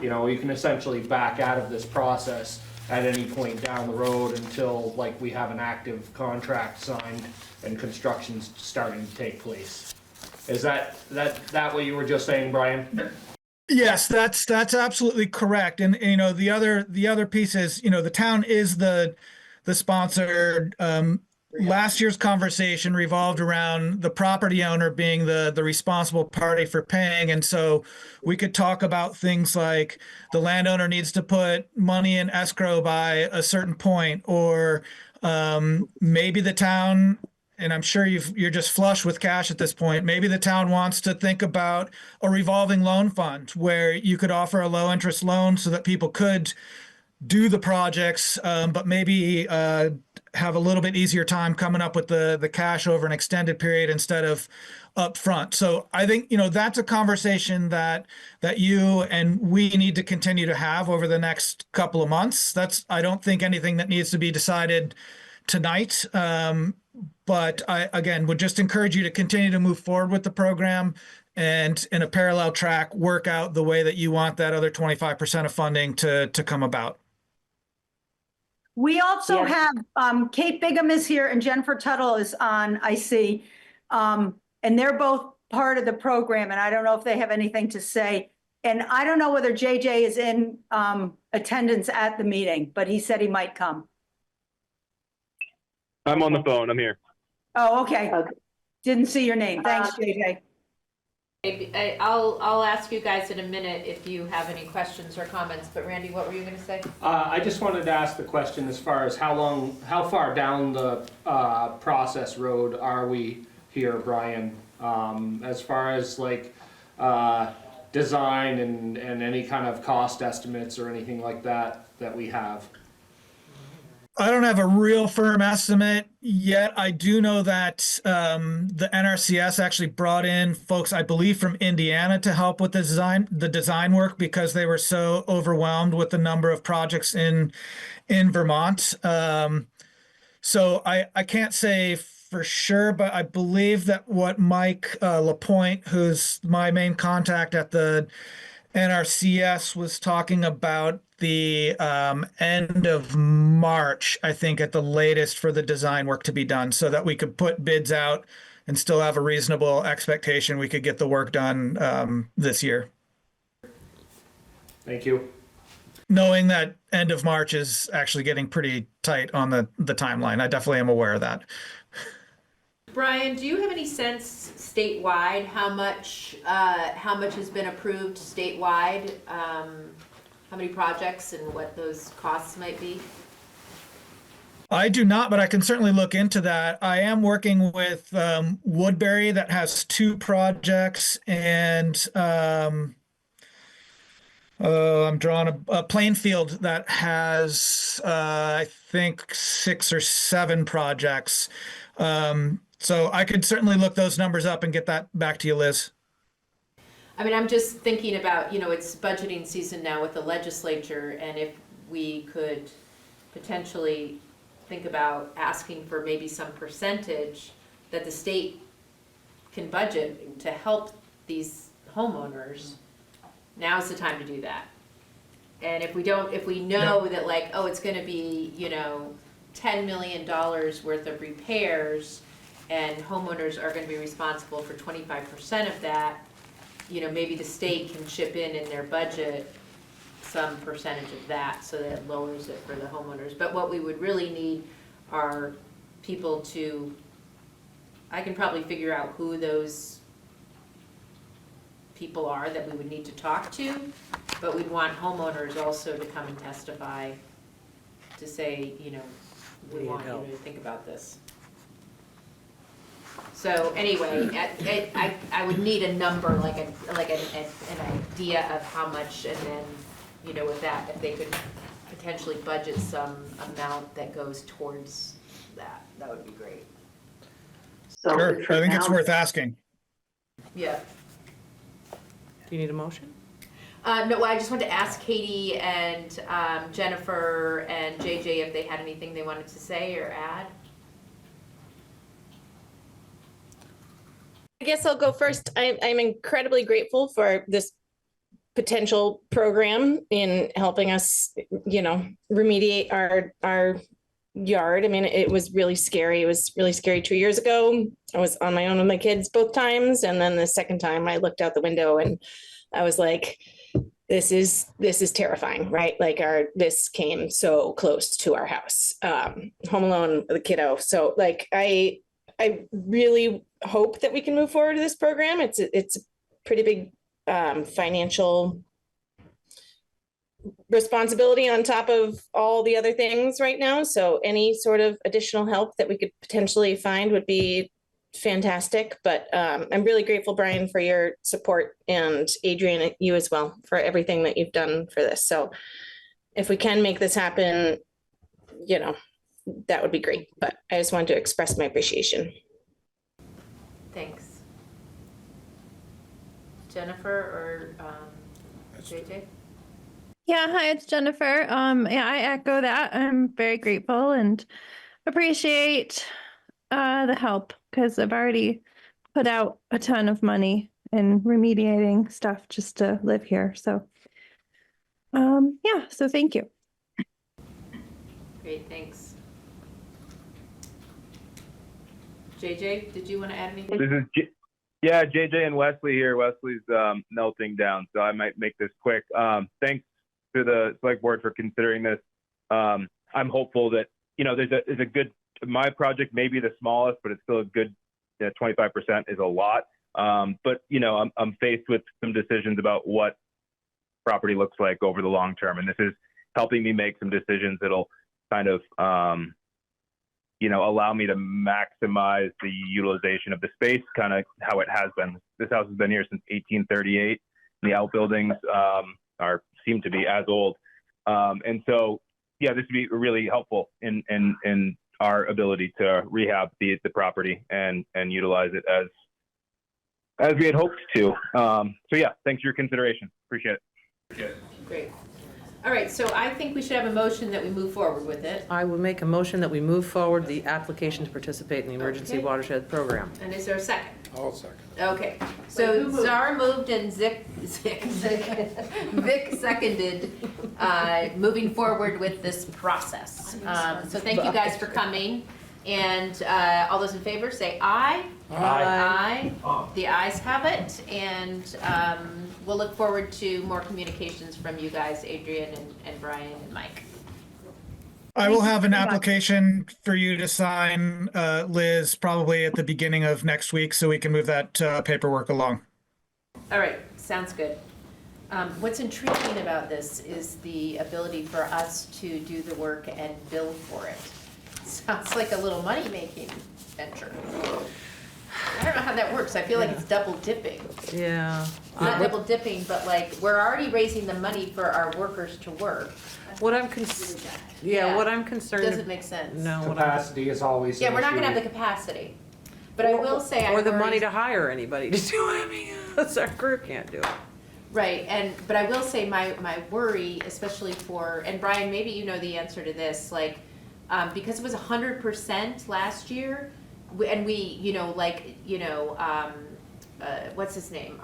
You can essentially back out of this process at any point down the road until we have an active contract signed and construction's starting to take place. Is that what you were just saying, Brian? Yes, that's absolutely correct. And the other piece is, the town is the sponsor. Last year's conversation revolved around the property owner being the responsible party for paying. And so we could talk about things like the landowner needs to put money in escrow by a certain point, or maybe the town, and I'm sure you're just flush with cash at this point, maybe the town wants to think about a revolving loan fund where you could offer a low interest loan so that people could do the projects, but maybe have a little bit easier time coming up with the cash over an extended period instead of up front. So I think, that's a conversation that you and we need to continue to have over the next couple of months. I don't think anything that needs to be decided tonight. But I, again, would just encourage you to continue to move forward with the program and in a parallel track, work out the way that you want that other 25% of funding to come about. We also have, Kate Bigham is here and Jennifer Tuttle is on, I see. and they're both part of the program, and I don't know if they have anything to say. And I don't know whether JJ is in attendance at the meeting, but he said he might come. I'm on the phone. I'm here. Oh, okay. Didn't see your name. Thanks, JJ. I'll ask you guys in a minute if you have any questions or comments, but Randy, what were you gonna say? I just wanted to ask the question as far as how far down the process road are we here, Brian? As far as like design and any kind of cost estimates or anything like that we have? I don't have a real firm estimate yet. I do know that the NRCS actually brought in folks, I believe, from Indiana to help with the design work because they were so overwhelmed with the number of projects in Vermont. So I can't say for sure, but I believe that what Mike Lapointe, who's my main contact at the NRCS, was talking about the end of March, I think, at the latest for the design work to be done so that we could put bids out and still have a reasonable expectation we could get the work done this year. Thank you. Knowing that end of March is actually getting pretty tight on the timeline. I definitely am aware of that. Brian, do you have any sense statewide how much has been approved statewide? How many projects and what those costs might be? I do not, but I can certainly look into that. I am working with Woodbury that has 2 projects, and I'm drawing a Plainfield that has I think 6 or 7 projects. So I could certainly look those numbers up and get that back to you, Liz. I mean, I'm just thinking about, it's budgeting season now with the legislature, and if we could potentially think about asking for maybe some percentage that the state can budget to help these homeowners, now's the time to do that. And if we know that like, oh, it's gonna be, $10 million worth of repairs, and homeowners are gonna be responsible for 25% of that, maybe the state can chip in their budget some percentage of that so that it lowers it for the homeowners. But what we would really need are people I can probably figure out who those people are that we would need to talk to, but we'd want homeowners also to come and testify to say, we want you to think about this. So anyway, I would need a number, like an idea of how much, and then, with that, if they could potentially budget some amount that goes towards that would be great. So Sure, I think it's worth asking. Yeah. Do you need a motion? No, I just wanted to ask Katie and Jennifer and JJ if they had anything they wanted to say or add. I guess I'll go first. I'm incredibly grateful for this potential program in helping us, remediate our yard. I mean, it was really scary. It was really scary 2 years ago. I was on my own with my kids both times. And then the second time I looked out the window and I was like, this is terrifying, right? Like this came so close to our house, home alone with a kiddo. So like, I really hope that we can move forward to this program. It's a pretty big financial responsibility on top of all the other things right now. So any sort of additional help that we could potentially find would be fantastic. But I'm really grateful, Brian, for your support, and Adrian, you as well, for everything that you've done for this. So if we can make this happen, that would be great. But I just wanted to express my appreciation. Thanks. Jennifer or JJ? Yeah, hi, it's Jennifer. Yeah, I echo that. I'm very grateful and appreciate the help because I've already put out a ton of money in remediating stuff just to live here. So, yeah, so thank you. Great, thanks. JJ, did you want to add anything? Yeah, JJ and Wesley here. Wesley's melting down, so I might make this quick. Thanks to the select board for considering this. I'm hopeful that, there's a good, my project may be the smallest, but it's still a good 25% is a lot. But, I'm faced with some decisions about what property looks like over the long term. And this is helping me make some decisions that'll kind of, allow me to maximize the utilization of the space, kind of how it has been. This house has been here since 1838. And the outbuildings seem to be as old. And so, yeah, this would be really helpful in our ability to rehab the property and utilize it as we had hoped to. So yeah, thanks for your consideration. Appreciate it. Great. All right, so I think we should have a motion that we move forward with it. I would make a motion that we move forward the application to participate in the Emergency Okay. Watershed Program. And is there a second? I'll second. Okay, Wait, so who moved? Zara moved and Vic seconded, moving forward with this process. So thank you guys for coming. And all those in favor say aye. Aye. Aye. The ayes have it, and we'll look forward to more communications from you guys, Adrian and Brian and Mike. I will have an application for you to sign, Liz, probably at the beginning of next week, so we can move that paperwork along. All right, sounds good. What's intriguing about this is the ability for us to do the work and bill for it. Sounds like a little money-making venture. I don't know how that works. I feel like it's double dipping. Yeah. Not double dipping, but like, we're already raising the money for our workers to work. What I'm Yeah. what I'm concerned. Doesn't make sense. No, what I'm, Capacity is always Yeah, an we're not gonna have issue. the capacity. But I will say, I or the money worry- to hire anybody to do it, because our crew can't do it. Right, but I will say my worry, especially for, and Brian, maybe you know the answer to this, like, because it was 100% last year, and what's his name?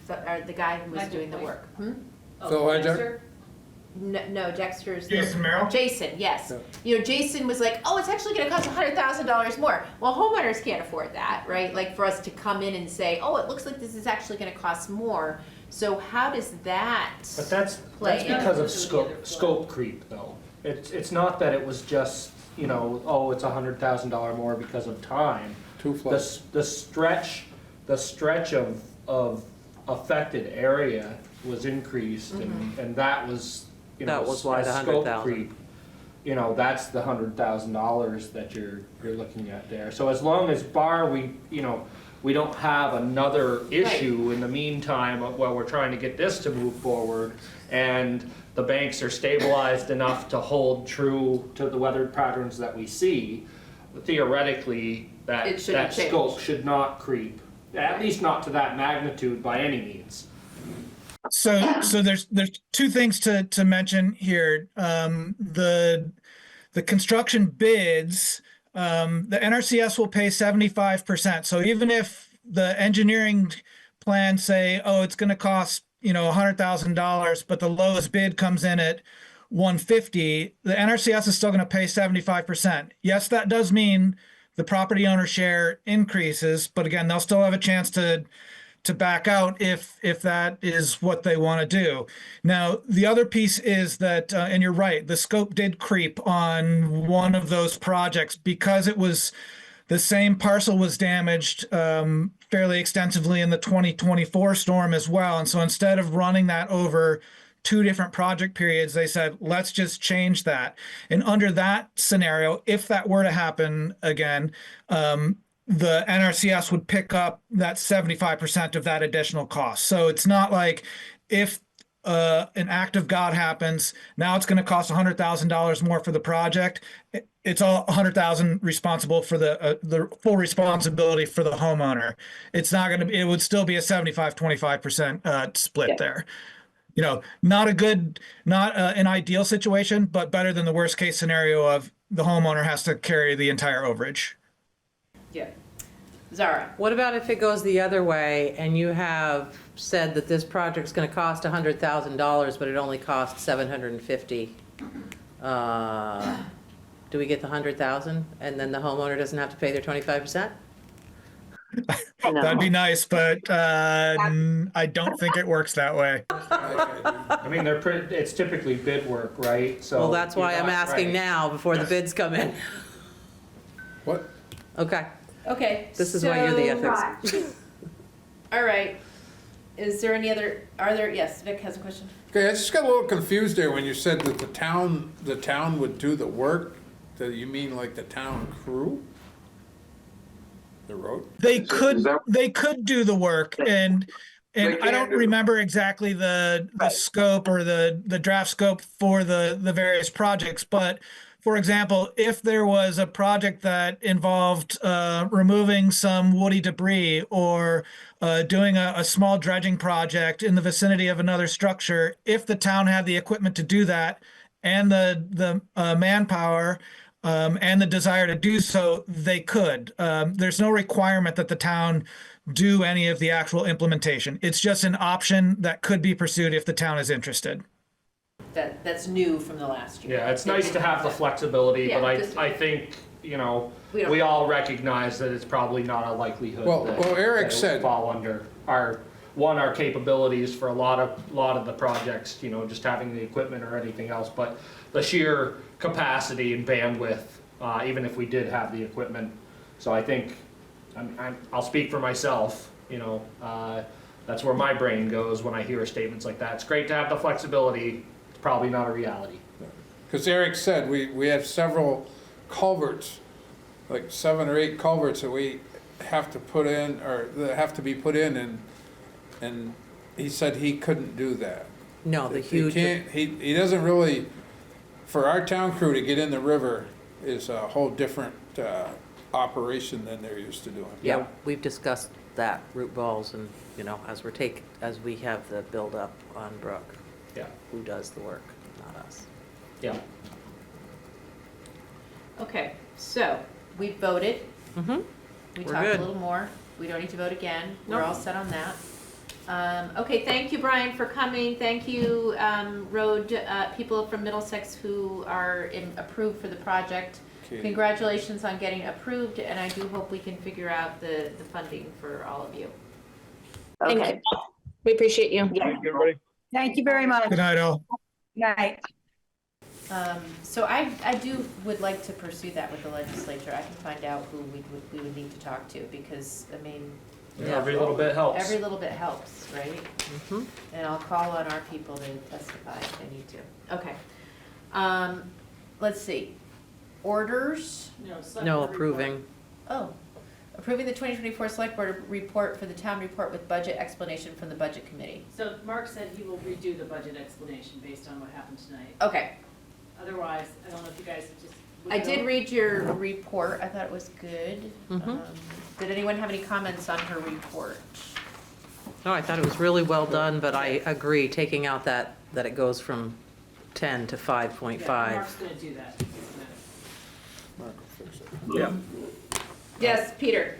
The guy who was Michael doing the White. work. So I Dexter? No, Dexter's. Jason Merrill? Jason, yes. Jason was like, oh, it's actually gonna cost $100,000 more. Well, homeowners can't afford that, right? Like for us to come in and say, oh, it looks like this is actually gonna cost more. So how does that But that's play in? because of scope creep, though. It's not that it was just, it's $100,000 more because of time. Two floods. The stretch of affected area was increased, and that was, That was why the scope 100,000. creep. That's the $100,000 that you're looking at there. So as long as we don't have another issue in the meantime while we're trying to get this to move forward, and the banks are stabilized enough to hold true to the weather patterns that we see, theoretically, It that shouldn't change. scope should not creep, at least not to that magnitude by any means. So there's two things to mention here. The construction bids, the NRCS will pay 75%. So even if the engineering plans say, oh, it's going to cost $100,000, but the lowest bid comes in at $150,000, the NRCS is still going to pay 75%. Yes, that does mean the property owner share increases, but again, they'll still have a chance to back out if that is what they want to do. Now, the other piece is that, and you're right, the scope did creep on one of those projects because it was the same parcel was damaged fairly extensively in the 2024 storm as well. And so instead of running that over 2 different project periods, they said, let's just change that. And under that scenario, if that were to happen again, the NRCS would pick up that 75% of that additional cost. So it's not like if an act of God happens, now it's going to cost $100,000 more for the project. It's all $100,000 responsible for the full responsibility for the homeowner. It's not going to be, it would still be a 75-25% split there. Not an ideal situation, but better than the worst case scenario of the homeowner has to carry the entire overage. Yeah. Zara? What about if it goes the other way and you have said that this project's going to cost $100,000, but it only costs $750,000? Do we get the $100,000 and then the homeowner doesn't have to pay their 25%? That'd be nice, but I don't think it works that way. I mean, it's typically bid work, right? So Well, that's why you're I'm not- asking right. now before the bids come in. What? Okay, Okay. this is why you're the so- ethics. All right. Is there any other, yes, Vic has a question. Okay, I just got a little confused there when you said that the town would do the work. Do you mean like the town crew? The road? They could do the work, and I don't remember exactly the scope or the draft scope for the various projects, but for example, if there was a project that involved removing some woody debris or doing a small dredging project in the vicinity of another structure, if the town had the equipment to do that and the manpower and the desire to do so, they could. There's no requirement that the town do any of the actual implementation. It's just an option that could be pursued if the town is interested. That's new from the last year. Yeah, it's nice to have the flexibility, Yeah, but just- I think, you know, We we all recognize that it's probably not a likelihood Well, that Eric that it would said- fall under our capabilities for a lot of the projects, you know, just having the equipment or anything else, but the sheer capacity and bandwidth, even if we did have the equipment. So I think, I'll speak for myself, you know, that's where my brain goes when I hear statements like that. It's great to have the flexibility, it's probably not a reality. Because Eric said we have several culverts, like 7 or 8 culverts that we have to put in, or that have to be put in, and he said he couldn't do that. No, the He huge, can't, he doesn't really, for our town crew to get in the river is a whole different operation than they're used to doing. yeah, we've discussed that, root balls, and, you know, as we have the buildup on Brook, Yeah, who does the work, not us. yeah. Okay, so we voted. Mm-hmm. We We're talked good. a little more. We don't need to vote again. We're Nope. all set on that. Okay, thank you, Brian, for coming. Thank you, road people from Middlesex who are approved for the project. Okay. Congratulations on getting approved, and I do hope we can figure out the funding for all of you. Thank you. We appreciate you. Thank you, everybody. Thank you very much. Good night, all. Night. So I would like to pursue that with the legislature. I can find out who we would need to talk to, because, I mean, Yeah, every little bit helps. every little bit helps, right? Mm-hmm. And I'll call on our people to testify if they need to. Okay. Let's see. Orders. No, select No board report. approving. Oh, approving the 2024 Select Board report for the town report with budget explanation from the Budget Committee. So Mark said he will redo the budget explanation based on what happened tonight. Okay. Otherwise, I don't know if you guys just. I did read your report. I thought it was good. Mhm. Did anyone have any comments on her report? No, I thought it was really well done, but I agree, taking out that it goes from 10 to 5.5. Yeah, Mark's gonna do that. He's gonna- Mark will fix it. Yeah. Yes, Peter.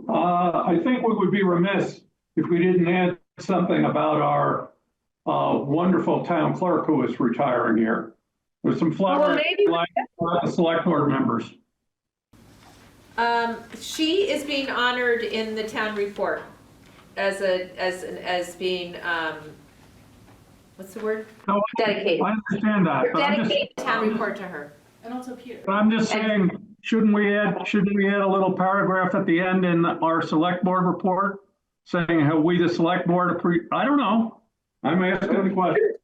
I think we would be remiss if we didn't add something about our wonderful town clerk who is retiring here. There's some flowers for the select board members. She is being honored in the town report as being, what's the word? No, Dedicated. I understand that, but I'm just, Dedicate the town report to her. And also Peter. but I'm just saying, shouldn't we add a little paragraph at the end in our select board report saying how we, the select board, I don't know. I'm asking the question.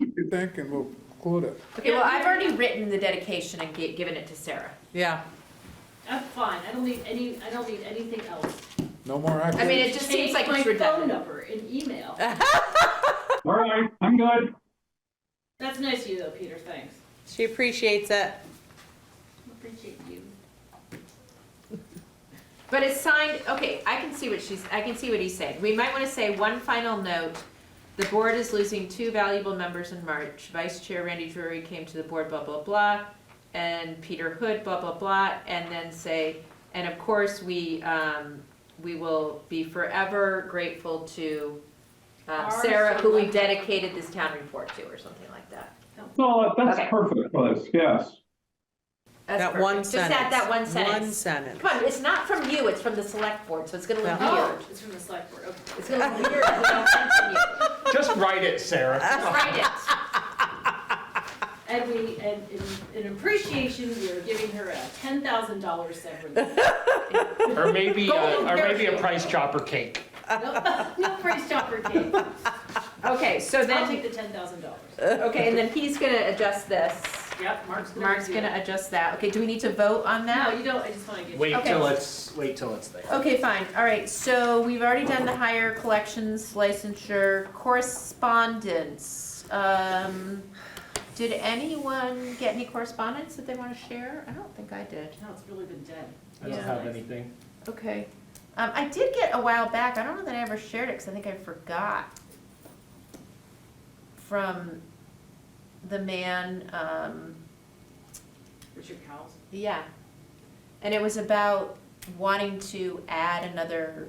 You think, and we'll include it. Okay, well, I've already written the dedication and given it to Sarah. Yeah, I'm fine. I don't need anything else. No more I action. mean, it just seems like it's Change my phone redundant. number in email. All right, I'm good. That's nice of you though, Peter, thanks. she appreciates it. Appreciate you. But it's signed, okay, I can see what he's saying. We might want to say one final note. The board is losing 2 valuable members in March. Vice Chair Randy Drury came to the board, blah, blah, blah, and Peter Hood, blah, blah, blah, and then say, and of course, we will be forever grateful to Sarah, who we dedicated this town report to, or something like that. No, that's Okay. perfect, Liz, yes. That's That perfect. one Just sentence. add that one sentence. One sentence. Come on, it's not from you, it's from the select board, so it's gonna look Oh, weird. it's from the select board, okay. It's gonna look weird if we don't mention you. Just write it, Sarah. Just write it. And in appreciation, we are giving her a $10,000 severance. Or maybe Golden a price chopper cake. No price chopper cake. Okay, so I'll then, take the $10,000. okay, and then he's gonna adjust this. Yep, Mark's gonna. Mark's review gonna it. adjust that. Okay, do we need to vote on No, that? you don't, I just wanna get. Wait Okay. till it's there. Okay, fine. All right, so we've already done the higher collections, licensure, correspondence. Did anyone get any correspondence that they want to share? I don't think I did. No, it's really been dead. I don't Yeah. have anything. Okay. I did get a while back, I don't know that I ever shared it, because I think I forgot. From the man, Richard Cowles. yeah. And it was about wanting to add another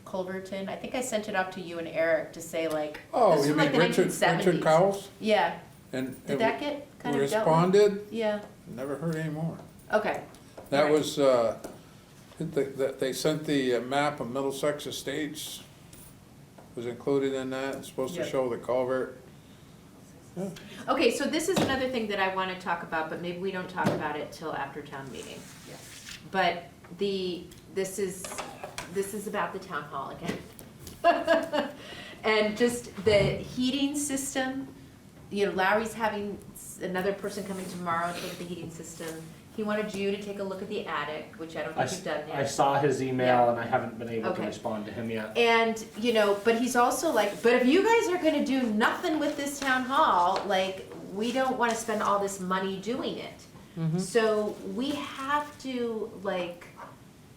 culvert in. I think I sent it off to you and Eric to say like, Oh, this is you from mean like the Richard 1970s. Cowles? Yeah. And Did that get kind of dealt with? responded? Yeah. Never heard any more. Okay. That Right. was, they sent the map of Middlesex Estates, was included in that, it's supposed to Yeah. show the culvert. Okay, so this is another thing that I want to talk about, but maybe we don't talk about it till after town meeting. Yes. But this is about the town hall again. And just the heating system, you know, Larry's having another person coming tomorrow to look at the heating system. He wanted you to take a look at the attic, which I don't think you've done I yet. saw his email and I haven't been able to Okay. respond to him yet. And, you know, but he's also like, but if you guys are gonna do nothing with this town hall, like, we don't wanna spend all this money doing it. So we have to, like,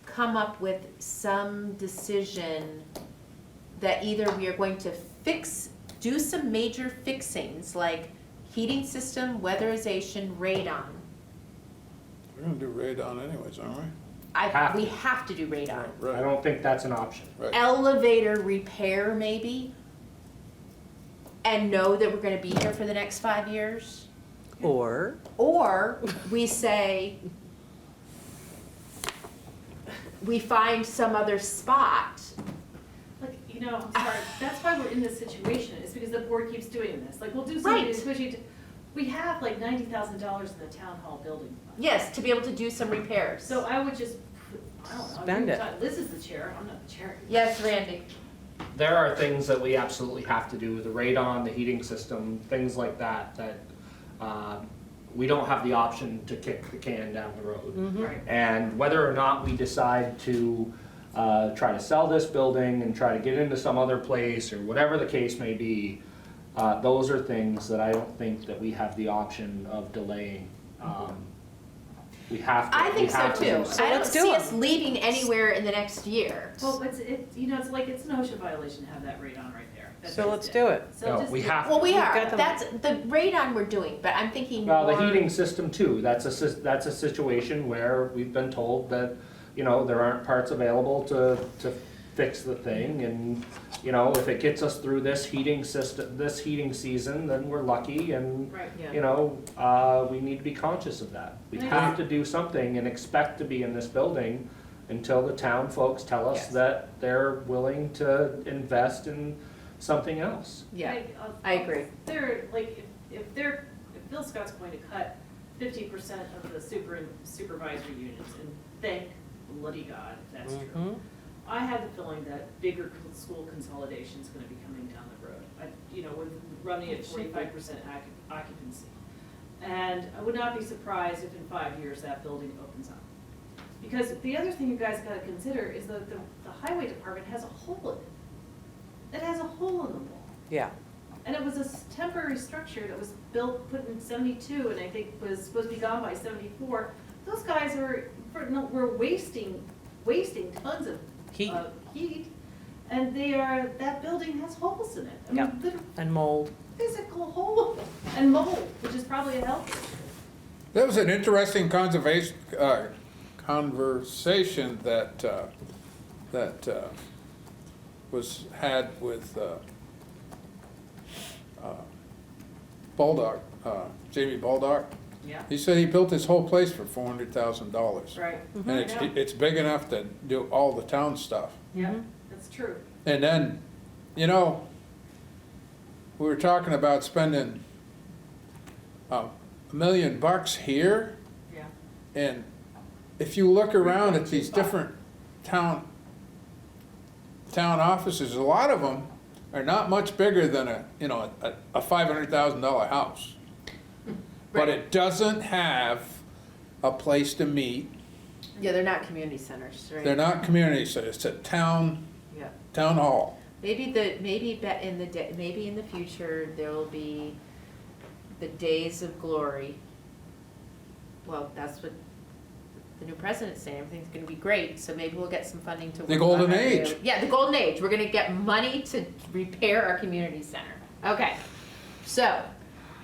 come up with some decision that either we are going to do some major fixings, like heating system, weatherization, radon. We're gonna do radon anyways, aren't we? Have We to. have to do radon. I don't think that's an option. Right. Elevator repair maybe, and know that we're gonna be here for the next 5 years. Or, Or we say, we find some other spot. Like, you know, I'm sorry, that's why we're in this situation, is because the board keeps doing this. Like, we'll do something, Right. especially, we have like $90,000 in the town hall building fund. Yes, to be able to do some repairs. So I would just, I don't know. Spend it. Liz is the chair, I'm not the chair. Yes, Randy. There are things that we absolutely have to do, the radon, the heating system, things like that, we don't have the option to kick the can down the road. Right. And whether or not we decide to try to sell this building and try to get into some other place, or whatever the case may be, those are things that I don't think that we have the option of delaying. We have to. I think we so have to too. do so. I don't let's do see it. us leaving anywhere in the next year. Well, you know, it's like, it's an OSHA violation to have that radon right there. That's so what let's it do is. it. So No, just we do- have Well, we We've are, got them. that's, the radon we're doing, but I'm thinking Well, the more- heating system too, that's a situation where we've been told that, you know, there aren't parts available to fix the thing, and, you know, if it gets us through this heating season, then we're lucky, and, Right. Yeah. you know, we need to be conscious of that. We I have to do something and expect to be in this building until the town folks tell us Yes. that they're willing to invest in something else. Yeah, Like, I agree. They're, like, if Bill Scott's going to cut 50% of the supervisory units, and thank bloody God if that's true. I have the feeling that bigger school consolidation is gonna be coming down the road. You know, with running at 45% occupancy. And I would not be surprised if in 5 years that building opens up. Because the other thing you guys gotta consider is that the highway department has a hole in it. It has a hole in the wall. Yeah. And it was a temporary structure that was put in 72, and I think was supposed to be gone by 74. Those guys were wasting tons of heat, and that building has holes in it. I mean, Yep. literal And mold. physical hole, and mold, which is probably a health issue. That was an interesting conversation that was had with Baldock, Jamie Baldock, Yeah, He said he built his whole place for $400,000. right. And it's big enough to do all the town stuff. Yeah, that's true. And then, you know, we were talking about spending $1 million here. Yeah. And if you look around at these different town offices, a lot of them are not much bigger than a $500,000 house. But it doesn't have a place to meet. Yeah, they're not community centers, right? They're not community centers, it's a town Yeah. hall. Maybe in the future, there will be the days of glory. Well, that's what the new president's saying, everything's gonna be great, so maybe we'll get some funding to. The golden age. Yeah, the golden age, we're gonna get money to repair our community center. Okay, so,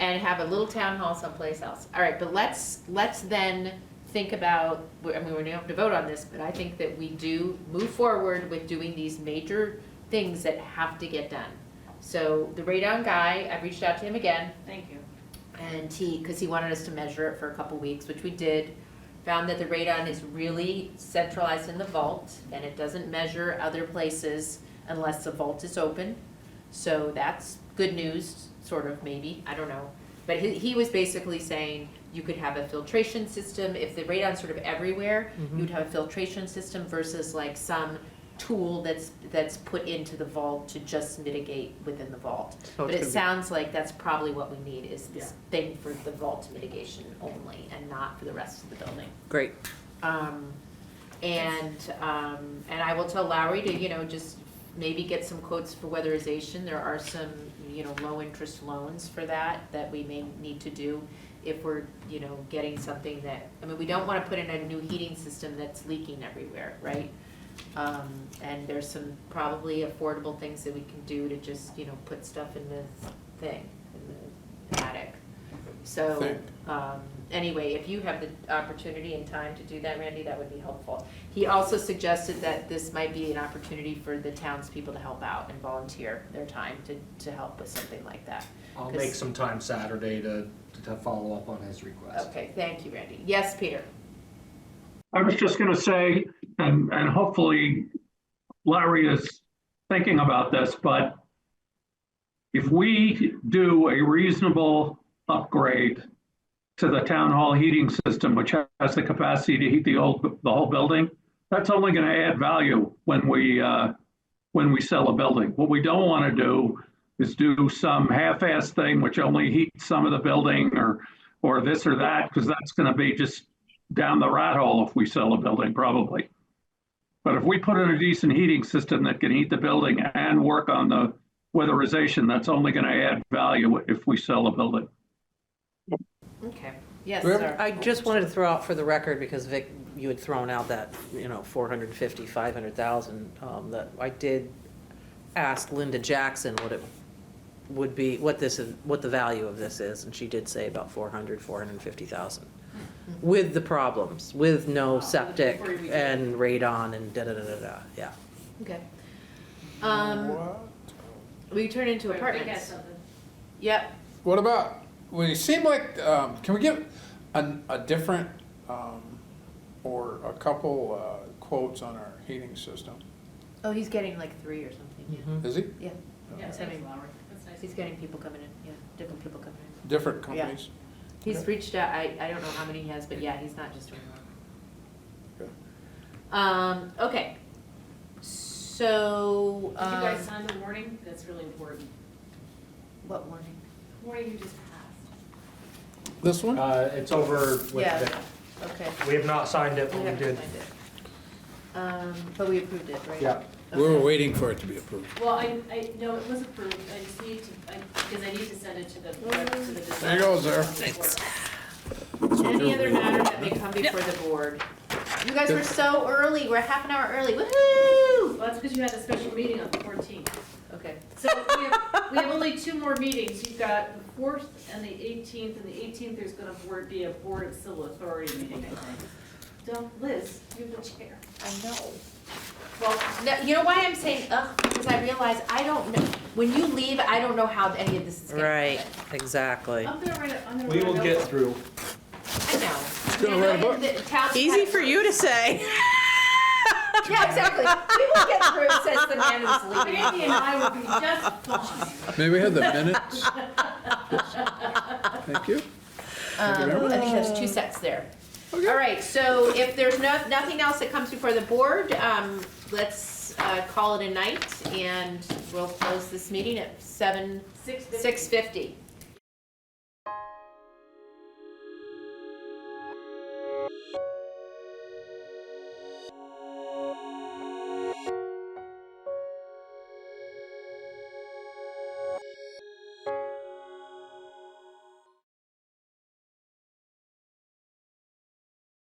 and have a little town hall someplace else. All right, but let's then think about, I mean, we don't have to vote on this, but I think that we do move forward with doing these major things that have to get done. So the radon guy, I reached out to him again, Thank you. and because he wanted us to measure it for a couple weeks, which we did. Found that the radon is really centralized in the vault, and it doesn't measure other places unless the vault is open. So that's good news, sort of, maybe, I don't know. But he was basically saying you could have a filtration system, if the radon's sort of everywhere, you'd have a filtration system versus like some tool that's put into the vault to just mitigate within the vault. So But it's it gonna be- sounds like that's probably what we need, is this thing for the vault mitigation only, and not for the rest of the building. Great. And I will tell Lowry to, just maybe get some quotes for weatherization. There are some, low interest loans for that we may need to do if we're, getting something that, I mean, we don't wanna put in a new heating system that's leaking everywhere, right? And there's some probably affordable things that we can do to just, put stuff in the thing, in the attic. So, Thing. anyway, if you have the opportunity and time to do that, Randy, that would be helpful. He also suggested that this might be an opportunity for the townspeople to help out and volunteer their time to help with something like that. I'll make some time Saturday to follow up on his request. Okay, thank you, Randy. Yes, Peter? I was just going to say, and hopefully Larry is thinking about this, but if we do a reasonable upgrade to the town hall heating system, which has the capacity to heat the whole building, that's only going to add value when we sell a building. What we don't want to do is do some half-assed thing which only heats some of the building or this or that, because that's going to be just down the rat hole if we sell a building, probably. But if we put in a decent heating system that can heat the building and work on the weatherization, that's only going to add value if we sell a building. Okay. Yes, Rip? sir. I just wanted to throw out for the record, because Vic, you had thrown out that, 450, 500,000, that I did ask Linda Jackson what it would be, what the value of this is, and she did say about 450,000. With the problems, with no septic and radon and da-da-da-da-da, yeah. Okay. We turn into Wait, Vic has apartments. something. Yep. What about, well, it seemed like, can we get a different, or a couple quotes on our heating system? Oh, he's getting like 3 or something, Is he? yeah. Yeah, He's thanks, having- Lowry. That's nice. He's getting people coming in, yeah, different people coming in. Different companies? He's reached out, I don't know how many he has, but yeah, he's not just doing one. Okay. So, Did you guys sign the warning? That's really important. what warning? Warning you just passed. This one? It's over with Yeah. Vic. Okay. We have not signed it, We but we haven't did. signed it. But we approved it, right? Yeah. We were Okay. waiting for it to be approved. Well, no, it was approved. I just need to, because I need to send it to the design. There goes there. Any other matter that may come before the board? You guys were so early, we're half an hour early, woohoo! Well, that's because you had a special meeting on the 14th. Okay. So we have only 2 more meetings. You've got the 4th and the 18th, and the 18th there's going to be a board civil authority meeting, I think. Don't, Liz, you're the chair. I know. Well, no, you know why I'm saying ugh? Because I realize I don't know, when you leave, I don't know how any of this is gonna Right, happen. exactly. I'm gonna write it, I'm gonna We write a will note. get through. I know. gonna write a book. The town- Easy for you to say. Yeah, exactly. We will get through it, says the man who's leaving. Randy and I will be just fine. May we have the minutes? Yes. Thank you. Thank you very much. I think there's 2 sets there. All right, so if there's nothing else that comes before the board, let's call it a night, and we'll close this meeting at 6:50.